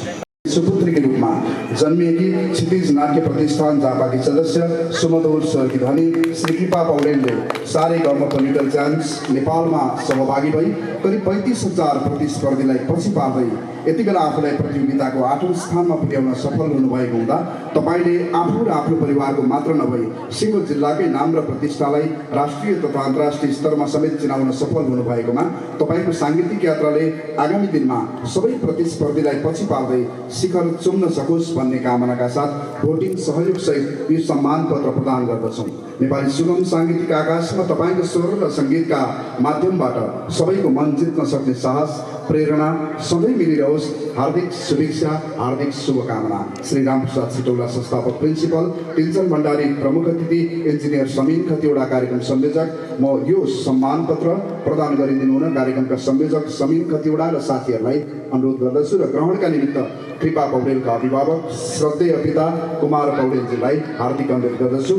सुपुत्रीको रूपमा जन्मिएकी क्षितिज नाट्य प्रतिष्ठान झापाकी सदस्य सुमधुर स्वरकी धनी श्री कृपा पौडेलले सारेगामा लिटल च्याम्पियन्स नेपालमा सहभागी भई करिब 35,000 प्रतिस्पर्धीलाई पछि पार्दै यति बेला आफूलाई प्रतियोगिताको 8औं स्थानमा पुर्याउन सफल हुनुभएको हुँदा तपाईँले आफू र आफ्नो परिवारको मात्र नभई सिङ्गो जिल्लाकै नाम र प्रतिष्ठालाई राष्ट्रिय तथा अन्तर्राष्ट्रिय स्तरमा समेत चिनाउन सफल हुनुभएकोमा तपाईँको साङ्गीतिक यात्राले आगामी दिनमा सबै प्रतिस्पर्धीलाई पछि पार्दै शिखर चुम्न सकोस् भन्ने कामनाका साथ भोटिङ सहयोगसहित यो सम्मान पत्र प्रदान गर्दछौँ। नेपाली सुगम साङ्गीतिक आकाशमा तपाईँको स्वर र सङ्गीतका माध्यमबाट सबैको मन जित्न सक्ने साहस, प्रेरणा सधैँ मिलिरहोस्। हार्दिक शुभेच्छा, हार्दिक शुभकामना। श्री रामप्रसाद सिटौला संस्थापक प्रिन्सिपल, टिल्चन भण्डारी प्रमुख अतिथि, इन्जिनियर समीन खतिवडा कार्यक्रम संयोजक। म यो सम्मान पत्र प्रदान गरिदिनु हुन कार्यक्रमका संयोजक समीन खतिवडा र साथीहरूलाई अनुरोध गर्दछु र ग्रहणका निमित्त कृपा पौडेलका अभिभावक श्रद्धेय पिता कुमार पौडेलजीलाई हार्दिक अनुरोध गर्दछु।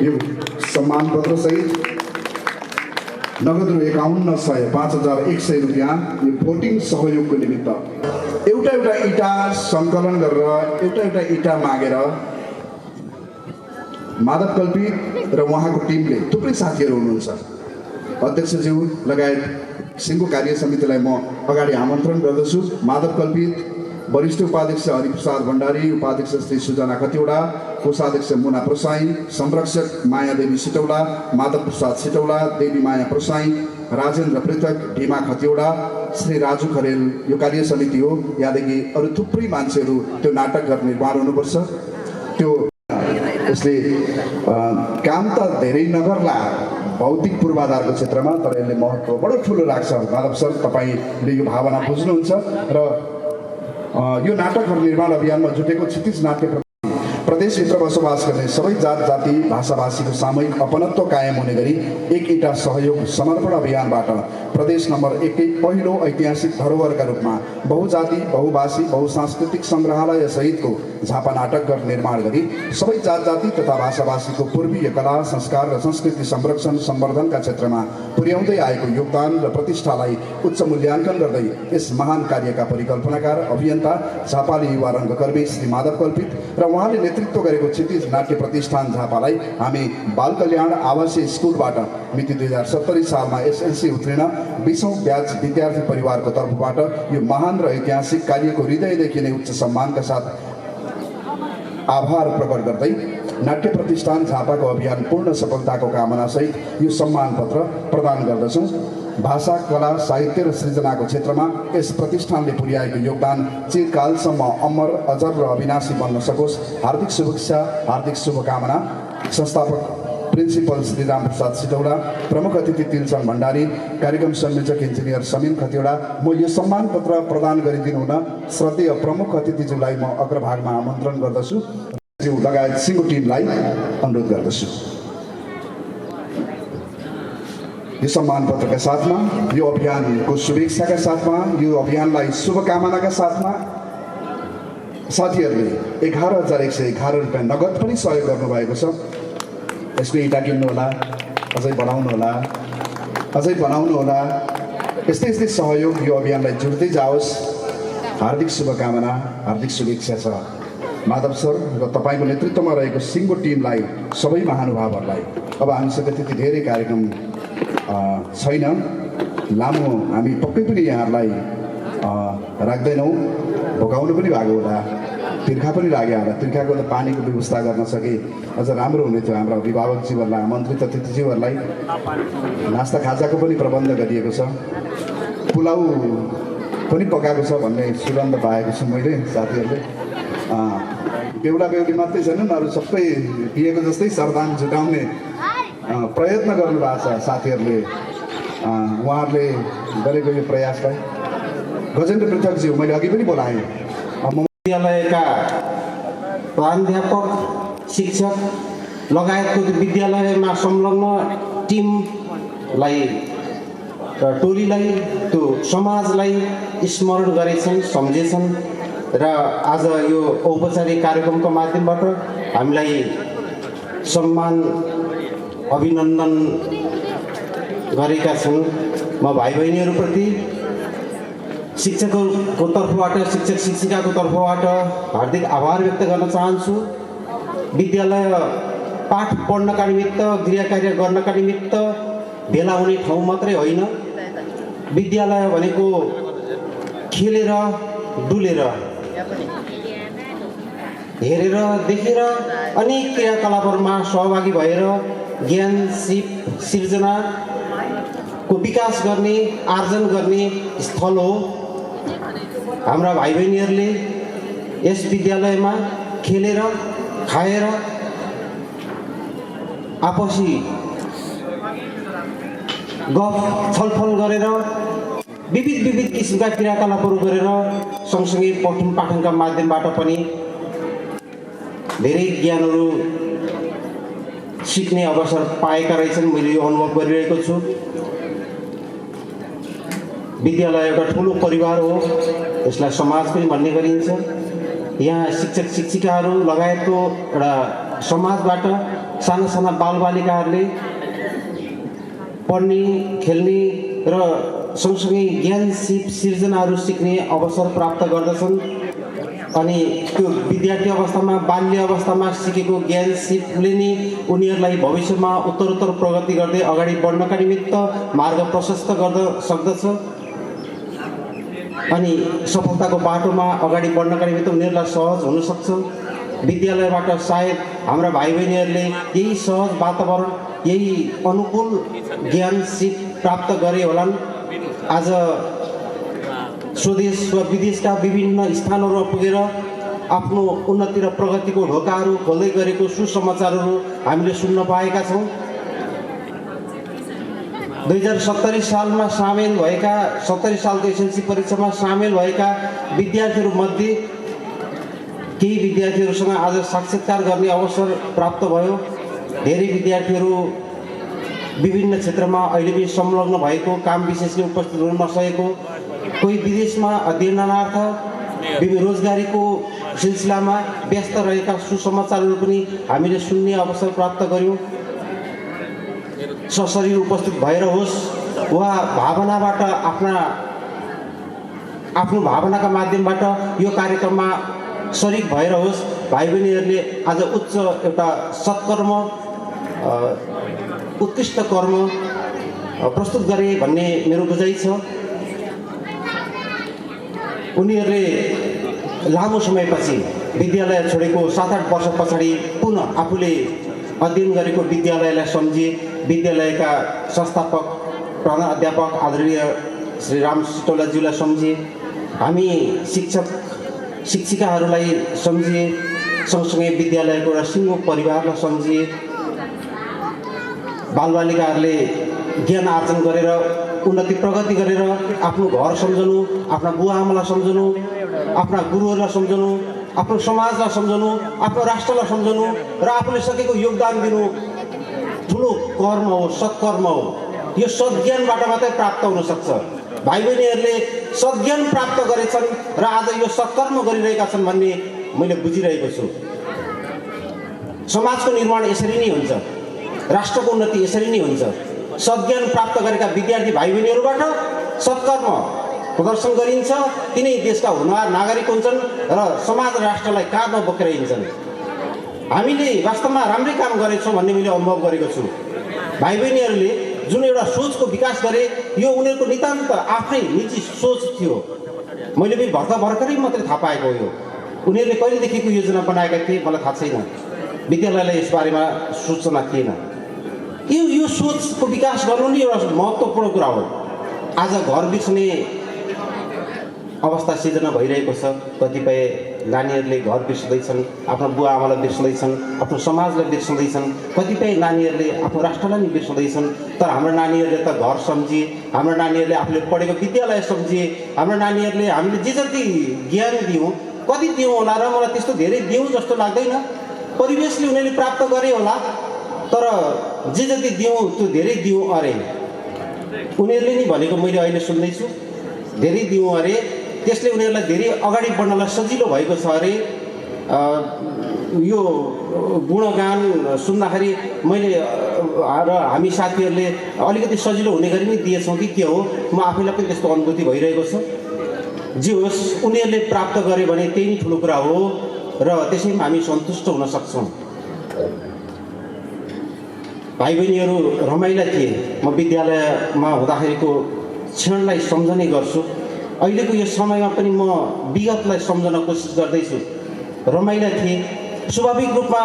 यो सम्मान पत्र सहित नगद रु 51,5,100 रुपियाँ यो भोटिङ सहयोगको निमित्त एउटा इँटा सङ्कलन गरेर एउटा इँटा मागेर माधव कल्पित र उहाँको टिमले थुप्रै साथीहरू हुनुहुन्छ, अध्यक्षज्यू लगायत सिङ्गो कार्य समितिलाई म अगाडि आमन्त्रण गर्दछु। माधव कल्पित, वरिष्ठ उपाध्यक्ष हरिप्रसाद भण्डारी, उपाध्यक्ष श्री सुजना खतिवडा, कोषाध्यक्ष मुना प्रसाई, संरक्षक मायादेवी सिटौला, माधव प्रसाद सिटौला, देवी माया प्रसाई, राजेन्द्र पृथक, ढिमा खतिवडा, श्री राजु खरेल यो कार्य समिति हो। यहाँदेखि अरू थुप्रै मान्छेहरू त्यो नाटक गर्ने निर्माण हुनुपर्छ। त्यो यसले काम त धेरै नगर्ला भौतिक पूर्वाधारको क्षेत्रमा, तर यसले महत्त्व बडो ठुलो राख्छ। माधव सर, तपाईँले यो भावना बुझ्नुहुन्छ र यो नाटकहरू निर्माण अभियानमा जुटेको क्षितिज नाट्य प्रदेशभित्र बसोबास गर्ने सबै जात जाति भाषाभाषीको सामूहिक अपनत्व कायम हुने गरी एक इँटा सहयोग समर्पण अभियानबाट प्रदेश नम्बर 1 कै पहिलो ऐतिहासिक धरोहरका रूपमा बहुजाति बहुभाषी बहुसांस्कृतिक सङ्ग्रहालय सहितको झापा नाटक घर निर्माण गरी सबै जात जाति तथा भाषाभाषीको पूर्वीय कला संस्कार र संस्कृति संरक्षण सम्वर्धनका क्षेत्रमा पुर्याउँदै आएको योगदान र प्रतिष्ठालाई उच्च मूल्याङ्कन गर्दै यस महान कार्यका परिकल्पनाकार अभियन्ता झापाली युवा रङ्गकर्मी श्री माधव कल्पित र उहाँले नेतृत्व गरेको क्षितिज नाट्य प्रतिष्ठान झापालाई हामी बाल कल्याण आवासीय स्कुलबाट मिति 2070 सालमा एसएलसी उत्तीर्ण 20औं ब्याच विद्यार्थी परिवारको तर्फबाट यो महान र ऐतिहासिक कार्यको हृदयदेखि नै उच्च सम्मानका साथ आभार प्रकट गर्दै नाट्य प्रतिष्ठान झापाको अभियान पूर्ण सफलताको कामनासहित यो सम्मान पत्र प्रदान गर्दछौँ। भाषा कला साहित्य र सृजनाको क्षेत्रमा यस प्रतिष्ठानले पुर्याएको योगदान चिरकालसम्म अमर अजर र अविनाशी बन्न सकोस्। हार्दिक शुभेच्छा, हार्दिक शुभकामना। संस्थापक प्रिन्सिपल श्री राम प्रसाद सिटौडा, प्रमुख अतिथि तिलचन्द भण्डारी, कार्यक्रम संयोजक इन्जिनियर समीन खतिवडा। म यो सम्मान पत्र प्रदान गरिदिनु हुन श्रद्धेय प्रमुख अतिथिज्यूलाई म अग्रभागमा आमन्त्रण गर्दछु। ज्यू लगायत सिङ्गो टिमलाई अनुरोध गर्दछु। यो सम्मान पत्रका साथमा, यो अभियानको शुभेच्छाका साथमा, यो अभियानलाई शुभकामनाका साथमा साथीहरूले 11,111 रुपियाँ नगद पनि सहयोग गर्नुभएको छ। यसको इँटा किन्नुहोला, अझै बनाउनुहोला, अझै बनाउनुहोला। यस्तै यस्तै सहयोग यो अभियानलाई जुट्दै जाओस्। हार्दिक शुभकामना, हार्दिक शुभेच्छा छ। माधव सर र तपाईँको नेतृत्वमा रहेको सिङ्गो टिमलाई, सबै महानुभावहरूलाई। अब हामीसँग त्यति धेरै कार्यक्रम छैन, लामो हामी पक्कै पनि यहाँहरूलाई राख्दैनौँ। भोकाउनु पनि भएको होला, तिर्खा पनि लाग्यो होला। तिर्खाको त पानीको व्यवस्था गर्न सके अझ राम्रो हुने थियो। हाम्रा अभिभावकज्यूहरूलाई, आमन्त्रित अतिथिज्यूहरूलाई नास्ता खाजाको पनि प्रबन्ध गरिएको छ। पुलाउ पनि पकाएको छ भन्ने सुगन्ध पाएको छु मैले। साथीहरूले बेहुला बेहुली मात्रै छैनन्, अरू सबै पिएको जस्तै सरदाम जुटाउने प्रयत्न गर्नुभएको छ साथीहरूले। उहाँहरूले गरेको यो प्रयासलाई गजेन्द्र पृथकज्यू मैले अघि पनि बोलाएँ। विद्यालयका प्राध्यापक, शिक्षक लगायतको विद्यालयमा संलग्न टिमलाई र टोलीलाई, त्यो समाजलाई स्मरण गरेछन्, सम्झेछन् र आज यो औपचारिक कार्यक्रमको माध्यमबाट हामीलाई सम्मान अभिनन्दन गरेका छन्। म भाइ बहिनीहरूप्रति शिक्षकको तर्फबाट, शिक्षक शिक्षिकाको तर्फबाट हार्दिक आभार व्यक्त गर्न चाहन्छु। विद्यालय पाठ पढ्नका निमित्त, गृहकार्य गर्नका निमित्त भेला हुने ठाउँ मात्रै होइन। विद्यालय भनेको खेलेर, डुलेर, हेरेर, देखेर अनेक क्रियाकलापहरूमा सहभागी भएर ज्ञान सिप सिर्जनाको विकास गर्ने, आर्जन गर्ने स्थल हो। हाम्रा भाइ बहिनीहरूले यस विद्यालयमा खेलेर, खाएर, आपसी गफ छलफल गरेर, विविध किसिमका क्रियाकलापहरू गरेर सँगसँगै पठन पाठनका माध्यमबाट पनि धेरै ज्ञानहरू सिक्ने अवसर पाएका रहेछन्। मैले यो अनुभव गरिरहेको छु। विद्यालय एउटा ठुलो परिवार हो, यसलाई समाज पनि भन्ने गरिन्छ। यहाँ शिक्षक शिक्षिकाहरू लगायतको एउटा समाजबाट साना साना बालबालिकाहरूले पढ्ने, खेल्ने र सँगसँगै ज्ञान सिप सिर्जनाहरू सिक्ने अवसर प्राप्त गर्दछन्। अनि त्यो विद्यार्थी अवस्थामा, बाल्य अवस्थामा सिकेको ज्ञान सिपले नै उनीहरूलाई भविष्यमा उत्तरोत्तर प्रगति गर्दै अगाडि बढ्नका निमित्त मार्ग प्रशस्त गर्न सक्दछ। अनि सफलताको बाटोमा अगाडि बढ्नका निमित्त उनीहरूलाई सहज हुनसक्छ। विद्यालयबाट सायद हाम्रा भाइ बहिनीहरूले यही सहज वातावरण, यही अनुकूल ज्ञान सिप प्राप्त गरे होलान्। आज स्वदेश वा विदेशका विभिन्न स्थानहरूमा पुगेर आफ्नो उन्नति र प्रगतिको ढोकाहरू खोल्दै गरेको सुसमाचारहरू हामीले सुन्न पाएका छौँ। 2070 सालमा सामेल भएका, 70 सालको एसएलसी परीक्षामा सामेल भएका विद्यार्थीहरूमध्ये केही विद्यार्थीहरूसँग आज साक्षात्कार गर्ने अवसर प्राप्त भयो। धेरै विद्यार्थीहरू विभिन्न क्षेत्रमा अहिले पनि संलग्न भएको, काम विशेषले उपस्थित हुन नसकेको, कोही विदेशमा अध्ययनार्थ विभिन्न रोजगारीको सिलसिलामा व्यस्त रहेका सुसमाचारहरू पनि हामीले सुन्ने अवसर प्राप्त गऱ्यौँ। सशरीर उपस्थित भएर होस् वा भावनाबाट आफ्नो भावनाका माध्यमबाट यो कार्यक्रममा शरीक भएर होस्, भाइ बहिनीहरूले आज उच्च एउटा सत्कर्म, उत्कृष्ट कर्म प्रस्तुत गरे भन्ने मेरो बुझाइ छ। उनीहरूले लामो समयपछि विद्यालय छोडेको 7-8 वर्ष पछाडि पुनः आफूले अध्ययन गरेको विद्यालयलाई सम्झिए, विद्यालयका संस्थापक प्रधान अध्यापक आदरणीय श्री राम सिटौलाज्यूलाई सम्झिए, हामी शिक्षक शिक्षिकाहरूलाई सम्झिए, सँगसँगै विद्यालयको एउटा सिङ्गो परिवारलाई सम्झिए। बालबालिकाहरूले ज्ञान आर्जन गरेर उन्नति प्रगति गरेर आफ्नो घर सम्झनु, आफ्ना बुवा आमालाई सम्झनु, आफ्ना गुरुहरूलाई सम्झनु, आफ्नो समाजलाई सम्झनु, आफ्नो राष्ट्रलाई सम्झनु र आफूले सकेको योगदान दिनु ठुलो कर्म हो, सत्कर्म हो। यो सद्ज्ञानबाट मात्रै प्राप्त हुन सक्छ। भाइ बहिनीहरूले सद्ज्ञान प्राप्त गरेछन् र आज यो सत्कर्म गरिरहेका छन् भन्ने मैले बुझिरहेको छु। समाजको निर्माण यसरी नै हुन्छ, राष्ट्रको उन्नति यसरी नै हुन्छ। सद्ज्ञान प्राप्त गरेका विद्यार्थी भाइ बहिनीहरूबाट सत्कर्म प्रदर्शन गरिन्छ, तिनै देशका हुनहार नागरिक हुन्छन् र समाज र राष्ट्रलाई काँधमा बोकेर हिँड्छन्। हामीले वास्तवमा राम्रै काम गरेछौँ भन्ने मैले अनुभव गरेको छु। भाइ बहिनीहरूले जुन एउटा सोचको विकास गरे, यो उनीहरूको नितान्त आफ्नै निजी सोच थियो। मैले पनि भर्खरै मात्रै थाहा पाएको हो। उनीहरूले कहिलेदेखिको योजना बनाएका थिए मलाई थाहा छैन, विद्यालयलाई यसबारेमा सूचना थिएन। यो सोचको विकास गर्नु नै एउटा महत्त्वपूर्ण कुरा हो। आज घर बिर्सने अवस्था सिर्जना भइरहेको छ। कतिपय नानीहरूले घर बिर्सँदैछन्, आफ्नो बुवा आमालाई बिर्सँदैछन्, आफ्नो समाजलाई बिर्सँदैछन्। कतिपय नानीहरूले आफ्नो राष्ट्रलाई नि बिर्सँदैछन्। तर हाम्रो नानीहरूले त घर सम्झिए, हाम्रो नानीहरूले आफूले पढेको विद्यालय सम्झिए, हाम्रो नानीहरूले हामीले जे जति ज्ञान दियौँ, कति दियौँ होला र मलाई त्यस्तो धेरै दियौँ जस्तो लाग्दैन। परिवेशले उनीहरूले प्राप्त गरे होला, तर जे जति दियौँ त्यो धेरै दियौँ अरे। उनीहरूले नि भनेको मैले अहिले सुन्दैछु, धेरै दियौँ अरे, त्यसले उनीहरूलाई धेरै अगाडि बढ्नलाई सजिलो भएको छ अरे। यो गुणगान सुन्दाखेरि मैले र हामी साथीहरूले अलिकति सजिलो हुने गरी नै दिएछौँ कि के हो, म आफैलाई पनि त्यस्तो अनुभूति भइरहेको छ। जे होस्, उनीहरूले प्राप्त गरे भने त्यही नै ठुलो कुरा हो र त्यसैमा हामी सन्तुष्ट हुन सक्छौँ। भाइ बहिनीहरू रमाइला थिए। म विद्यालयमा हुँदाखेरिको क्षणलाई सम्झने गर्छु। अहिलेको यो समयमा पनि म विगतलाई सम्झन कोसिस गर्दैछु। रमाइला थिए, स्वाभाविक रूपमा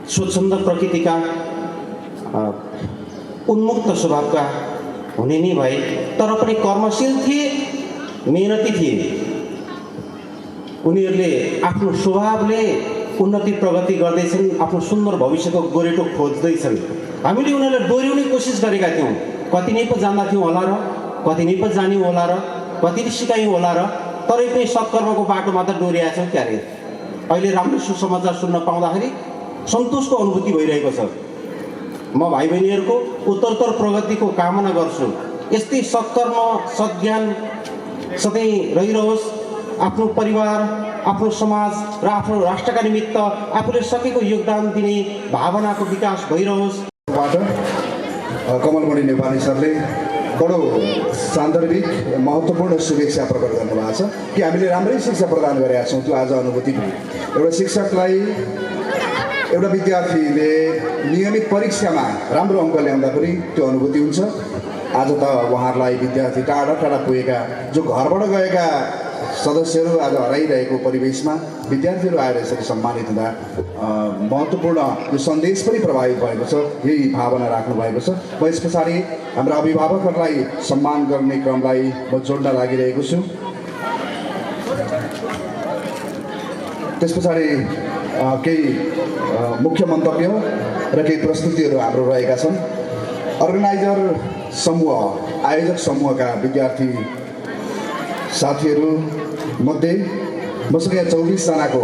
स्वच्छन्द प्रकृतिका, उन्मुक्त स्वभावका हुने नै भए, तर पनि कर्मशील थिए, मेहनती थिए। उनीहरूले आफ्नो स्वभावले उन्नति प्रगति गर्दैछन्, आफ्नो सुन्दर भविष्यको गोरेटो खोज्दैछन्। हामीले उनीहरूलाई डोर्याउने कोसिस गरेका थियौँ। कति नै पो जान्दथ्यौँ होला र, कति नै पो जान्यौँ होला र, कति सिकायौँ होला र, तरै पनि सत्कर्मको बाटोमा त डोर्याएका छौँ क्यारे। अहिले राम्रो सुसमाचार सुन्न पाउँदाखेरि सन्तोषको अनुभूति भइरहेको छ। म भाइ बहिनीहरूको उत्तरोत्तर प्रगतिको कामना गर्छु। यस्तै सत्कर्म सद्ज्ञान सधैँ रहिरहोस्। आफ्नो परिवार, आफ्नो समाज र आफ्नो राष्ट्रका निमित्त आफूले सकेको योगदान दिने भावनाको विकास भइरहोस्। कमलमणि नेपाली सरले बडो सान्दर्भिक महत्त्वपूर्ण शुभेच्छा प्रकट गर्नुभएको छ कि हामीले राम्रै शिक्षा प्रदान गरेका छौँ। त्यो आज अनुभूति भयो। एउटा शिक्षकलाई, एउटा विद्यार्थीले नियमित परीक्षामा राम्रो अङ्क ल्याउँदाखेरि त्यो अनुभूति हुन्छ। आज त उहाँहरूलाई विद्यार्थी टाढा टाढा पुगेका, जो घरबाट गएका सदस्यहरू आज हराइरहेको परिवेशमा विद्यार्थीहरू आएर यसरी सम्मानित हुँदा महत्त्वपूर्ण यो सन्देश पनि प्रभावित भएको छ। यही भावना राख्नु भएको छ। म यस पछाडि हाम्रा अभिभावकहरूलाई सम्मान गर्ने क्रमलाई म जोड्न लागिरहेको छु। त्यस पछाडि केही मुख्य मन्तव्य र केही प्रस्तुतिहरू हाम्रो रहेका छन्। अर्गनाइजर समूह, आयोजक समूहका विद्यार्थी साथीहरू मध्ये मसँग 24 जनाको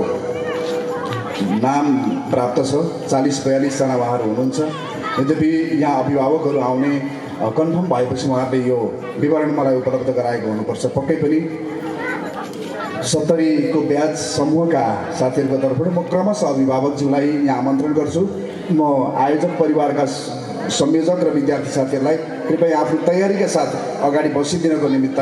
नाम प्राप्त छ। 40-42 जना उहाँहरू हुनुहुन्छ। यद्यपि यहाँ अभिभावकहरू आउने कन्फर्म भएपछि उहाँहरूले यो विवरण मलाई उपलब्ध गराएको हुनुपर्छ। पक्कै पनि 70 को ब्याज समूहका साथीहरूको तर्फबाट म क्रमशः अभिभावकज्यूलाई यहाँ आमन्त्रण गर्छु। म आयोजक परिवारका संयोजक र विद्यार्थी साथीहरूलाई कृपया आफ्नो तयारीका साथ अगाडि बसिदिनको निमित्त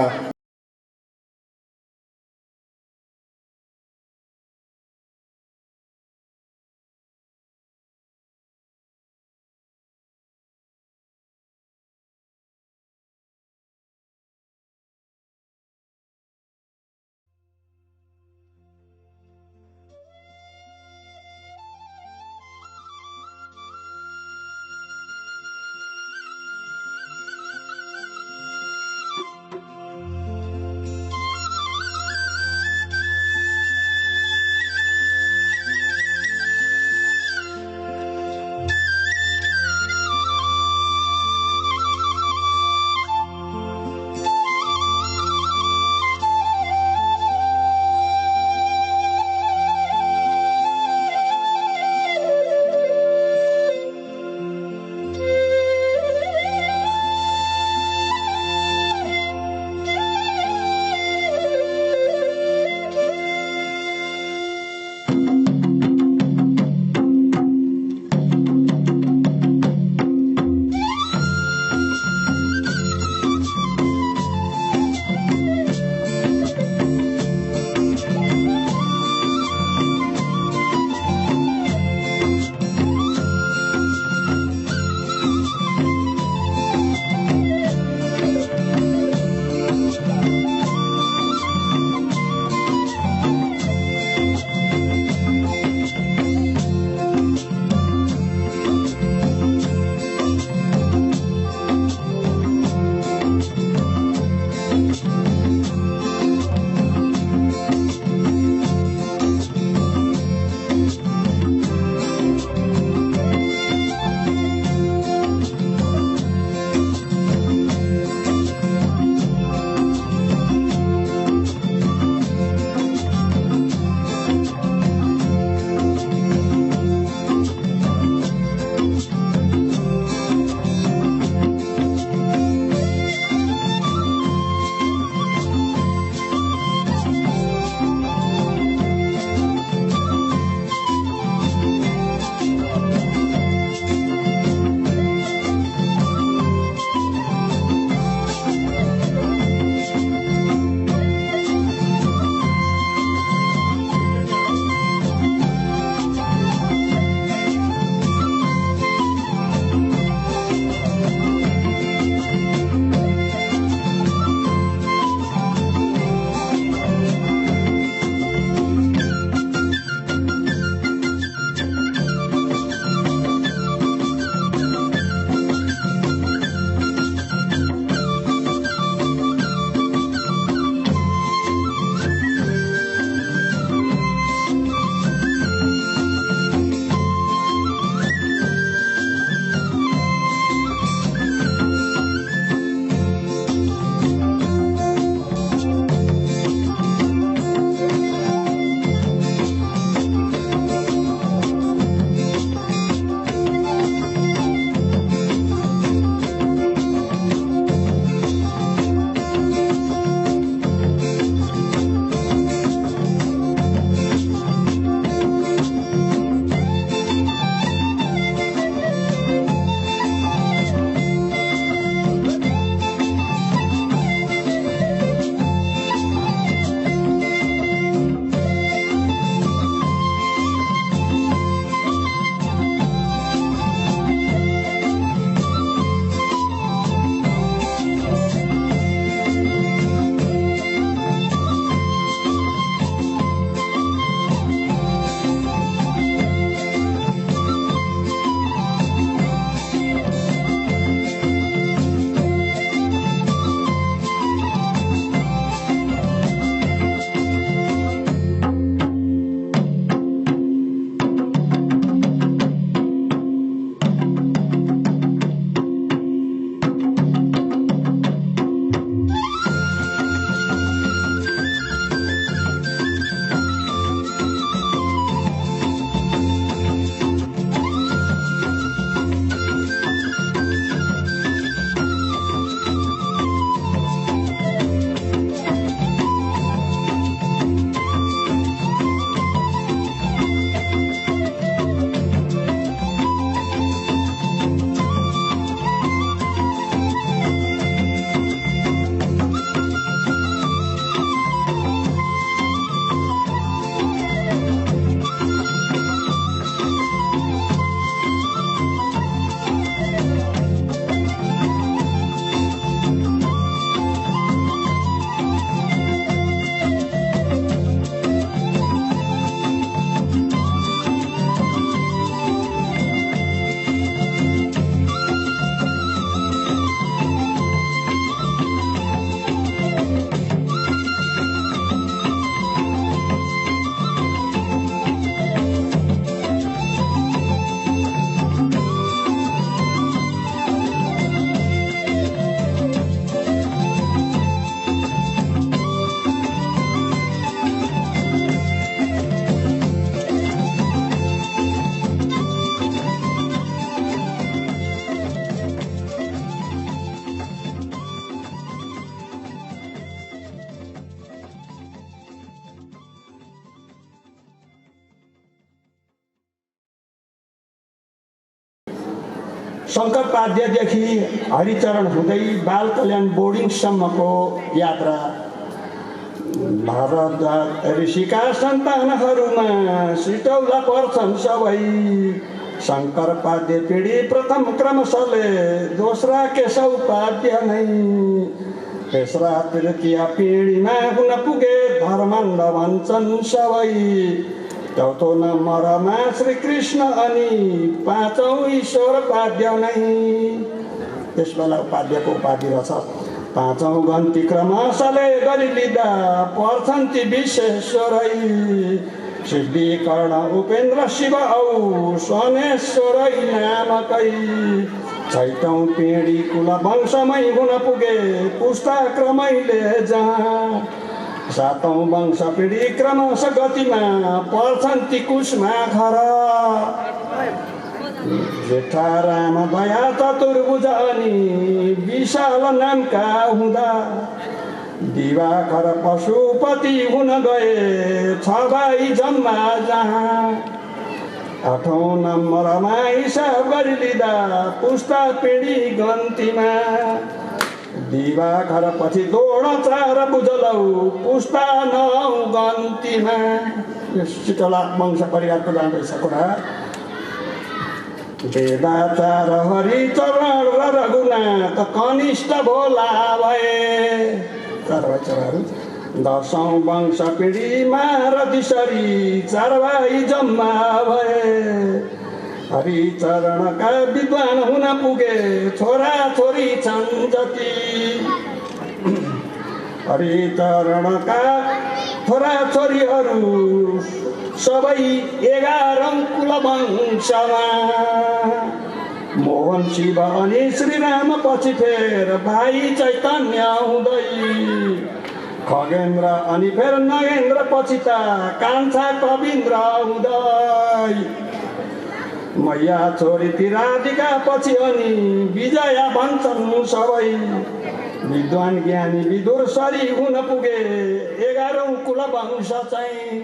शङ्करपाध्यदेखि हरिचरण हुँदै बाल कल्याण बोर्डिङसम्मको यात्रा भारद्वाज ऋषिका सन्तानहरूमा सिटौला पर्छन् सबै शङ्करपाध्य पिँढी प्रथम क्रमशले दोस्रा केशवपाध्य नै तेस्रा तृतीय पिँढीमा हुन पुगे धर्मान्ध भन्छन् सबै चौथो नम्बरमा श्रीकृष्ण अनि पाँचौँ ईश्वरपाध्य नै। त्यसबेला उपाध्यको उपाधि रहेछ। पाँचौँ गन्ती क्रमशले गरी लिँदा पर्छन् ती विश्वेश्वरै सिद्धिकर्ण उपेन्द्र शिव औ सोमेश्वरै नामकै छैटौँ पिँढी कुल वंशमै हुन पुगे पुस्ताक्रमैले जहाँ सातौँ वंश पिँढी क्रमश गतिमा पर्छन् ती कुशमा घर जेठा राम दया चतुर्भुज अनि विशाल नामका हुँदा दिवाकर पशुपति हुन गए छ भाइ जम्मा जहाँ आठौँ नम्बरमा हिसाब गरी लिँदा पुस्ता पिँढी गन्तीमा दिवाकर पछि द्रोणाचार्य बुझलौ पुस्ता नौ गन्तीमा। सिटौला वंश परिवारको जाँदैछ कुरा। वेदाचार्य हरिचरण र रघुनाथ कनिष्ठ भोला भए चारहरू। दशौँ वंश पिँढीमा रतिसरी चार भाइ जम्मा भए हरिचरणका विद्वान हुन पुगे छोरा छोरी छन् जति हरिचरणका छोरा छोरीहरू सबै 11औं कुलवंशमा मोहन शिव अनि श्रीराम पछि फेर भाइ चैतन्य हुँदै खगेन्द्र अनि फेर नगेन्द्र पछि त कान्छा कविन्द्र हुँदै मैया छोरी ती राधिका पछि अनि विजया भन्छन् सबै विद्वान ज्ञानी विदुर सरी हुन पुगे 11औं कुलवंश चाहिँ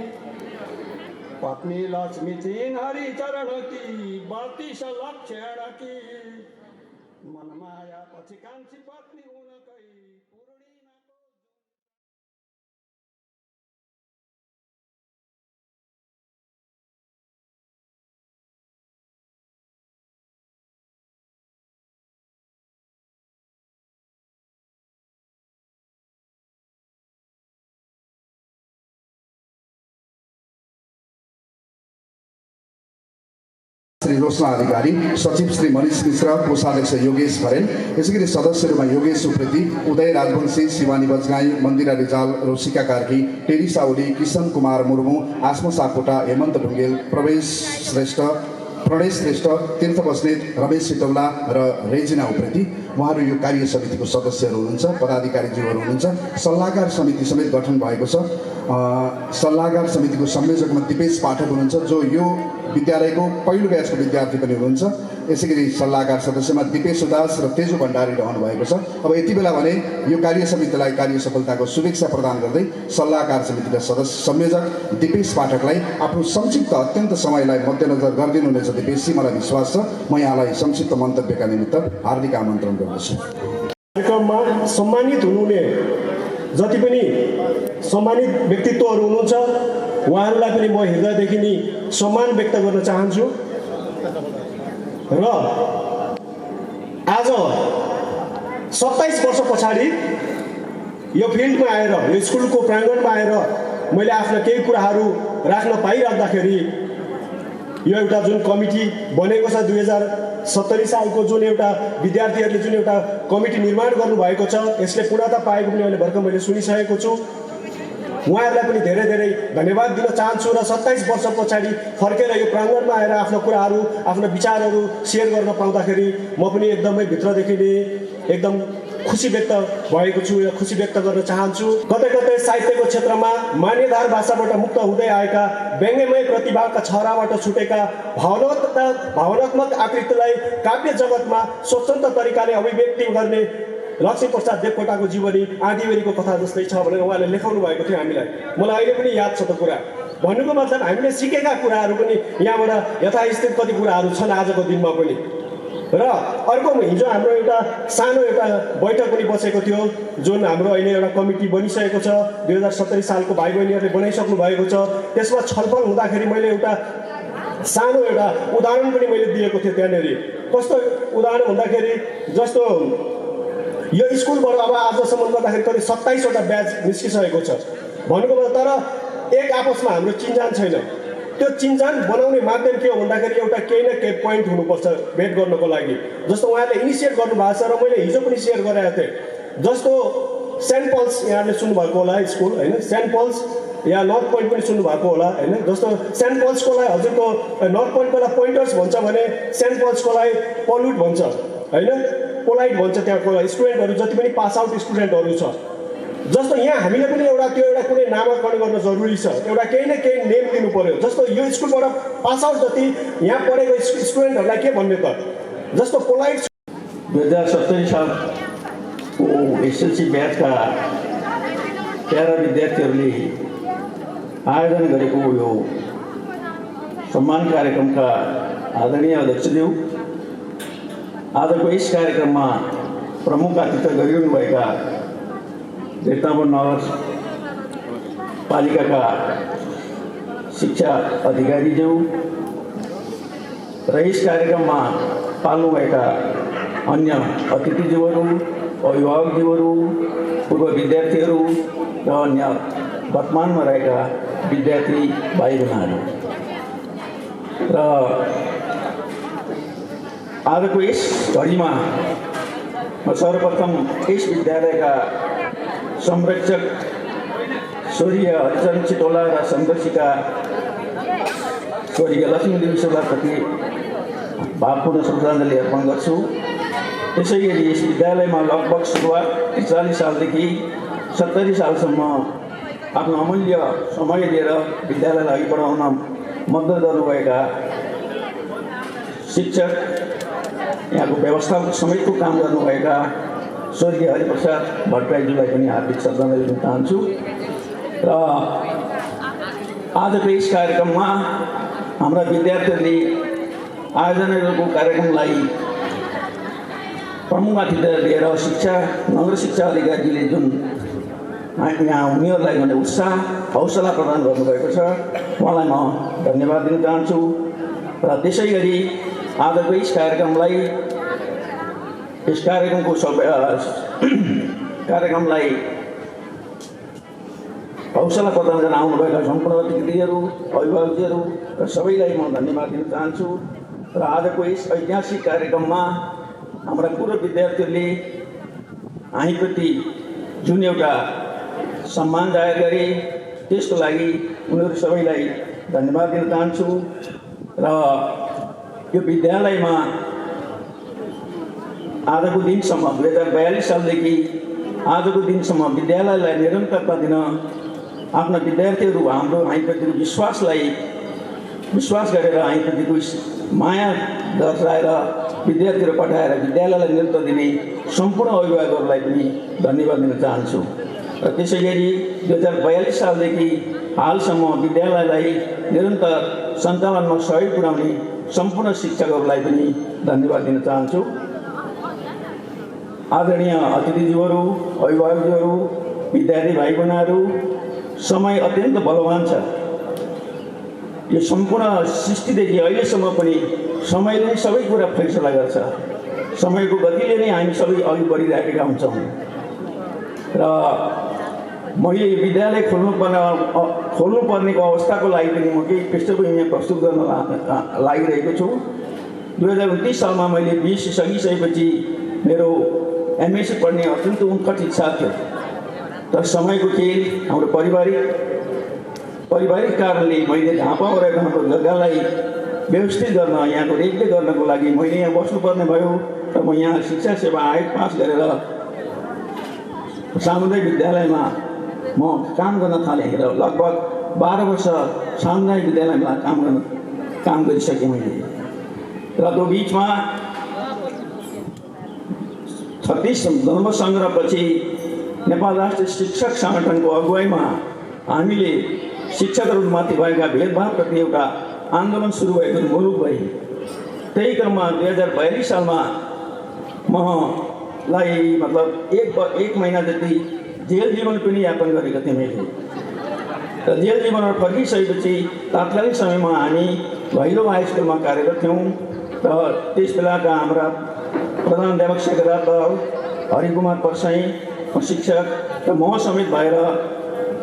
पत्नी लक्ष्मी छिन् हरिचरणकी 32 लक्षणकी मनमाया पछि कान्छी पत्नी हुनकै श्री रोशना अधिकारी, सचिव श्री मनिष मिश्र, कोषाध्यक्ष योगेश खरेल, यसैगरी सदस्यहरूमा योगेश उप्रेती, उदय राजवंशी, शिवानी बजगाई, मन्दिरा रिजाल, रोशिका कार्की, टेरिसा ओली, किशन कुमार मुर्मू, आस्मा सापकोटा, हेमन्त ढुङ्गेल, प्रणेश श्रेष्ठ, तीर्थ बस्नेत, रमेश सिटौला र रेजिना उप्रेती उहाँहरू यो कार्य समितिको सदस्यहरू हुनुहुन्छ, पदाधिकारीज्यूहरू हुनुहुन्छ। सल्लाहकार समिति समेत गठन भएको छ। सल्लाहकार समितिको संयोजकमा दिपेश पाठक हुनुहुन्छ जो यो विद्यालयको पहिलो ब्याचको विद्यार्थी पनि हुनुहुन्छ। यसैगरी सल्लाहकार सदस्यमा दिपेश उदास र तेजु भण्डारी रहनु भएको छ। अब यति बेला भने यो कार्य समितिलाई कार्य सफलताको शुभेच्छा प्रदान गर्दै सल्लाहकार समितिका सदस्य संयोजक दिपेश पाठकलाई आफ्नो संक्षिप्त अत्यन्त समयलाई मध्यनजर गरिदिनु हुनेछ। दिपेशजी, मलाई विश्वास छ म यहाँलाई संक्षिप्त मन्तव्यका निमित्त हार्दिक आमन्त्रण गर्दछु। कार्यक्रममा सम्मानित हुनुहुने जति पनि सम्मानित व्यक्तित्वहरू हुनुहुन्छ उहाँहरूलाई पनि म हृदयदेखि नै सम्मान व्यक्त गर्न चाहन्छु र आज 27 वर्ष पछाडि यो फिल्डमा आएर यो स्कुलको प्राङ्गणमा आएर मैले आफ्ना केही कुराहरू राख्न पाइराख्दाखेरि यो एउटा जुन कमिटी बनेको छ 2070 सालको जुन एउटा विद्यार्थीहरूले जुन एउटा कमिटी निर्माण गर्नुभएको छ यसले पूर्णता पाएको पनि अहिले भर्खर मैले सुनिसकेको छु। उहाँहरूलाई पनि धेरै धेरै धन्यवाद दिन चाहन्छु र 27 वर्ष पछाडि फर्केर यो प्राङ्गणमा आएर आफ्नो कुराहरू आफ्नो विचारहरू सेयर गर्न पाउँदाखेरि म पनि एकदमै भित्रदेखि नै एकदम खुसी व्यक्त भएको छु र खुसी व्यक्त गर्न चाहन्छु। कतै कतै साहित्यको क्षेत्रमा मान्यधार भाषाबाट मुक्त हुँदै आएका व्यङ्ग्यमय प्रतिभाका छराबाट छुटेका भावनात्मक आकृतिलाई काव्य जगतमा स्वतन्त्र तरिकाले अभिव्यक्ति गर्ने लक्ष्मीप्रसाद देवकोटाको जीवनी आँधीबेरीको कथा जस्तै छ भनेर उहाँले लेखाउनु भएको थियो हामीलाई। मलाई अहिले पनि याद छ त कुरा। भन्नुको मतलब हामीले सिकेका कुराहरू पनि यहाँबाट यथास्थित कति कुराहरू छन् आजको दिनमा पनि। र अर्को हिजो हाम्रो एउटा सानो एउटा बैठक पनि बसेको थियो, जुन हाम्रो अहिले एउटा कमिटी बनिसकेको छ, 2070 सालको भाइ बहिनीहरूले बनाइसक्नु भएको छ। त्यसमा छलफल हुँदाखेरि मैले एउटा सानो एउटा उदाहरण पनि मैले दिएको थिएँ त्यहाँनिर। कस्तो उदाहरण भन्दाखेरि जस्तो यो स्कुलबाट अब आजसम्म गर्दाखेरि करिब 27वटा ब्याच निस्किसकेको छ भन्नुको मतलब, तर एक आपसमा हाम्रो चिन्जान छैन। त्यो चिन्जान बनाउने माध्यम के हो भन्दाखेरि एउटा केही न केही पोइन्ट हुनुपर्छ भेट गर्नको लागि। जस्तो उहाँहरूले इनिसिएट गर्नुभएको छ र मैले हिजो पनि सेयर गरेको थिएँ। जस्तो सेन्ट पल्स यहाँहरूले सुन्नुभएको होला स्कुल होइन, सेन्ट पल्स या नर्थ पोइन्ट पनि सुन्नुभएको होला होइन। जस्तो सेन्ट पल्सकोलाई हजुरको नर्थ पोइन्टकोलाई पोइन्टर्स भन्छ भने सेन्ट पल्सकोलाई पल्युट भन्छ होइन, पोलाइट भन्छ। त्यहाँको स्टुडेन्टहरू जति पनि पास आउट स्टुडेन्टहरू छ, जस्तो यहाँ हामीले पनि एउटा त्यो एउटा कुनै नामाकरण गर्न जरुरी छ, एउटा केही न केही नेम दिनु पर्यो। जस्तो यो स्कुलबाट पास आउट जति यहाँ पढेको स्टुडेन्टहरूलाई के भन्ने त, जस्तो पोलाइट 2070 सालको एसएलसी ब्याचका 13 विद्यार्थीहरूले आयोजन गरेको यो सम्मान कार्यक्रमका आदरणीय अध्यक्षज्यू, आजको यस कार्यक्रममा प्रमुख अतिथि गरिरहनुभएका देवतापुर नगरपालिकाका शिक्षा अधिकारीज्यू र यस कार्यक्रममा पाल्नुभएका अन्य अतिथिज्यूहरू, अभिभावकज्यूहरू, पूर्व विद्यार्थीहरू र अन्य वर्तमानमा रहेका विद्यार्थी भाइ बहिनीहरू र आजको यस घडीमा म सर्वप्रथम यस विद्यालयका संरक्षक स्वर्गीय हरिचरण चितौला र संरक्षिका स्वर्गीय लक्ष्मीदेवी सोलाप्रति भावपूर्ण श्रद्धाञ्जली अर्पण गर्छु। त्यसै गरी यस विद्यालयमा लगभग सुरुवात 40 सालदेखि 70 सालसम्म आफ्नो अमूल्य समय दिएर विद्यालयलाई अघि बढाउन मद्दत गर्नुभएका शिक्षक, यहाँको व्यवस्थापक समेतको काम गर्नुभएका स्वर्गीय हरिप्रसाद भट्टराईज्यूलाई पनि हार्दिक श्रद्धाञ्जली दिन चाहन्छु। र आजको यस कार्यक्रममा हाम्रा विद्यार्थीहरूले आयोजना गरेको कार्यक्रमलाई प्रमुख अतिथि लिएर नगर शिक्षा अधिकारीले जुन यहाँ उनीहरूलाई भने उत्साह हौसला प्रदान गर्नुभएको छ, उहाँलाई म धन्यवाद दिन चाहन्छु। र त्यसै गरी आजको यस कार्यक्रमलाई हौसला प्रदान गर्न आउनुभएका सम्पूर्ण अतिथिहरू, अभिभावकहरू र सबैलाई म धन्यवाद दिन चाहन्छु। र आजको यस ऐतिहासिक कार्यक्रममा हाम्रा पूर्व विद्यार्थीहरूले हामीप्रति जुन एउटा सम्मान जाहेर गरे, त्यसको लागि उनीहरू सबैलाई धन्यवाद दिन चाहन्छु। र यो विद्यालयमा आजको दिनसम्म 2042 सालदेखि आजको दिनसम्म विद्यालयलाई निरन्तरता दिन आफ्ना विद्यार्थीहरू हामीप्रतिको विश्वास गरेर हामीप्रतिको माया दर्शाएर विद्यार्थीहरू पठाएर विद्यालयलाई निरन्तर दिने सम्पूर्ण अभिभावकहरूलाई पनि धन्यवाद दिन चाहन्छु। र त्यसै गरी 2042 सालदेखि हालसम्म विद्यालयलाई निरन्तर सञ्चालनमा सहयोग पुर्याउने सम्पूर्ण शिक्षकहरूलाई पनि धन्यवाद दिन चाहन्छु। आदरणीय अतिथिज्यूहरू, अभिभावकज्यूहरू, विद्यार्थी भाइ बहिनीहरू, समय अत्यन्त बलवान छ। यो सम्पूर्ण सृष्टिदेखि अहिलेसम्म पनि समयले नै सबै कुरा फैसला गर्छ। समयको गतिले नै हामी सबै अघि बढिरहेका हुन्छौँ। र मैले विद्यालय खोल्नुपर्नेको अवस्थाको लागि पनि म केही पृष्ठभूमि यहाँ प्रस्तुत गर्न लागिरहेको छु। 2029 सालमा मैले बिएससी सकिसकेपछि मेरो एमएससी पढ्ने अत्यन्त उत्कट इच्छा थियो, तर समयको खेल, हाम्रो पारिवारिक कारणले मैले झापामा रहेको हाम्रो जग्गालाई व्यवस्थित गर्न, यहाँको रेखदेख गर्नको लागि मैले यहाँ बस्नुपर्ने भयो र म यहाँ शिक्षा सेवा आयोग पास गरेर सामुदायिक विद्यालयमा म काम गर्न थालेँ र लगभग 12 वर्ष सामुदायिक विद्यालयमा काम गरिसकेँ मैले। र त्यो बिचमा 36 धर्मसङ्ग्रहपछि नेपाल राष्ट्रिय शिक्षक सङ्गठनको अगुवाईमा हामीले शिक्षकहरूमाथि भएका भेदभावप्रति एउटा आन्दोलन सुरु भएको मुलुक भई त्यही क्रममा 2042 सालमा मलाई मतलब एक महिना जति जेल जीवन पनि यापन गरेका थिएँ मैले। र जेल जीवनमा फर्किसकेपछि तात्कालिक समयमा हामी भैलो हाई स्कुलमा कार्यरत थियौँ र त्यस बेलाका हाम्रा प्रधानाध्यापक हरिकुमार परसाई शिक्षक र म समेत भएर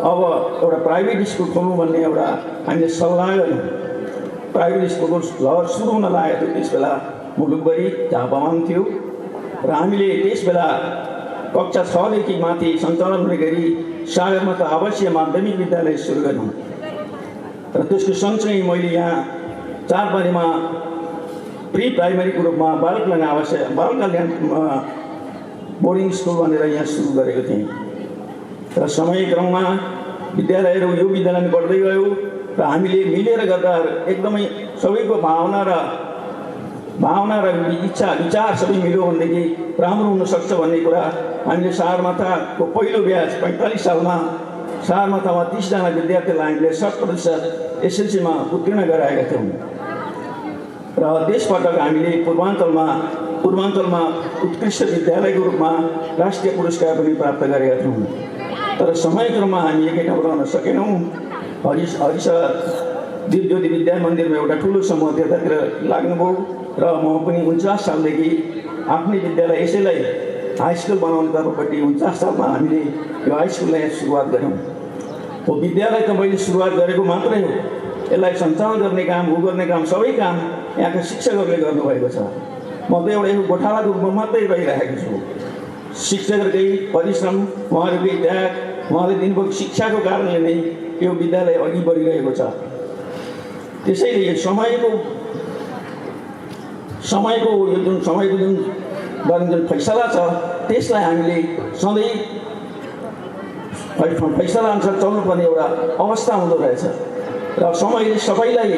अब एउटा प्राइभेट स्कुल खोल्नु भन्ने एउटा हामीले सल्लाह गऱ्यौँ। प्राइभेट स्कुलको लहर सुरु हुन लागेको थियो त्यस बेला मुलुकभरि झापामा थियो र हामीले त्यस बेला कक्षा 6 देखि माथि सञ्चालन हुने गरी सगरमाथा आवासीय माध्यमिक विद्यालय सुरु गऱ्यौँ र त्यसको सँगसँगै मैले यहाँ चारबारीमा प्री प्राइमेरीको रूपमा बाल कल्याण बोर्डिङ स्कुल भनेर यहाँ सुरु गरेको थिएँ र समय क्रममा विद्यालयहरू यो विद्यालयमा बढ्दै गयो र हामीले मिलेर गर्दा एकदमै सबैको भावना र इच्छा विचार सबै मिल्यो भनेदेखि राम्रो हुनसक्छ भन्ने कुरा हामीले सगरमाथाको पहिलो ब्याच 45 सालमा सगरमाथामा 30 जना विद्यार्थीलाई हामीले 100% एसएलसीमा उत्तीर्ण गराएका थियौँ र त्यसपटक हामीले पूर्वाञ्चलमा उत्कृष्ट विद्यालयको रूपमा राष्ट्रिय पुरस्कार पनि प्राप्त गरेका थियौँ। तर समय क्रममा हामी एकै ठाउँमा रहन सकेनौँ। हरिश दिपज्योति विद्या मन्दिरमा एउटा ठुलो समूह त्यतातिर लाग्नुभयो र म पनि 49 सालदेखि आफ्नै विद्यालय यसैलाई हाई स्कुल बनाउने तर्फपट्टि 49 सालमा हामीले यो हाई स्कुललाई सुरुवात गऱ्यौँ। हो विद्यालय त मैले सुरुवात गरेको मात्रै हो, यसलाई सञ्चालन गर्ने काम सबै काम यहाँका शिक्षकहरूले गर्नुभएको छ। म त एउटा गोठालाको रूपमा मात्रै रहिरहेको छु। शिक्षकहरूकै परिश्रम, उहाँहरूकै त्याग, उहाँले दिनुभएको शिक्षाको कारणले नै यो विद्यालय अघि बढिरहेको छ। त्यसैले समयको जुन फैसला छ त्यसलाई हामीले सधैँ फैसला अनुसार चल्नुपर्ने एउटा अवस्था हुँदो रहेछ र समयले सबैलाई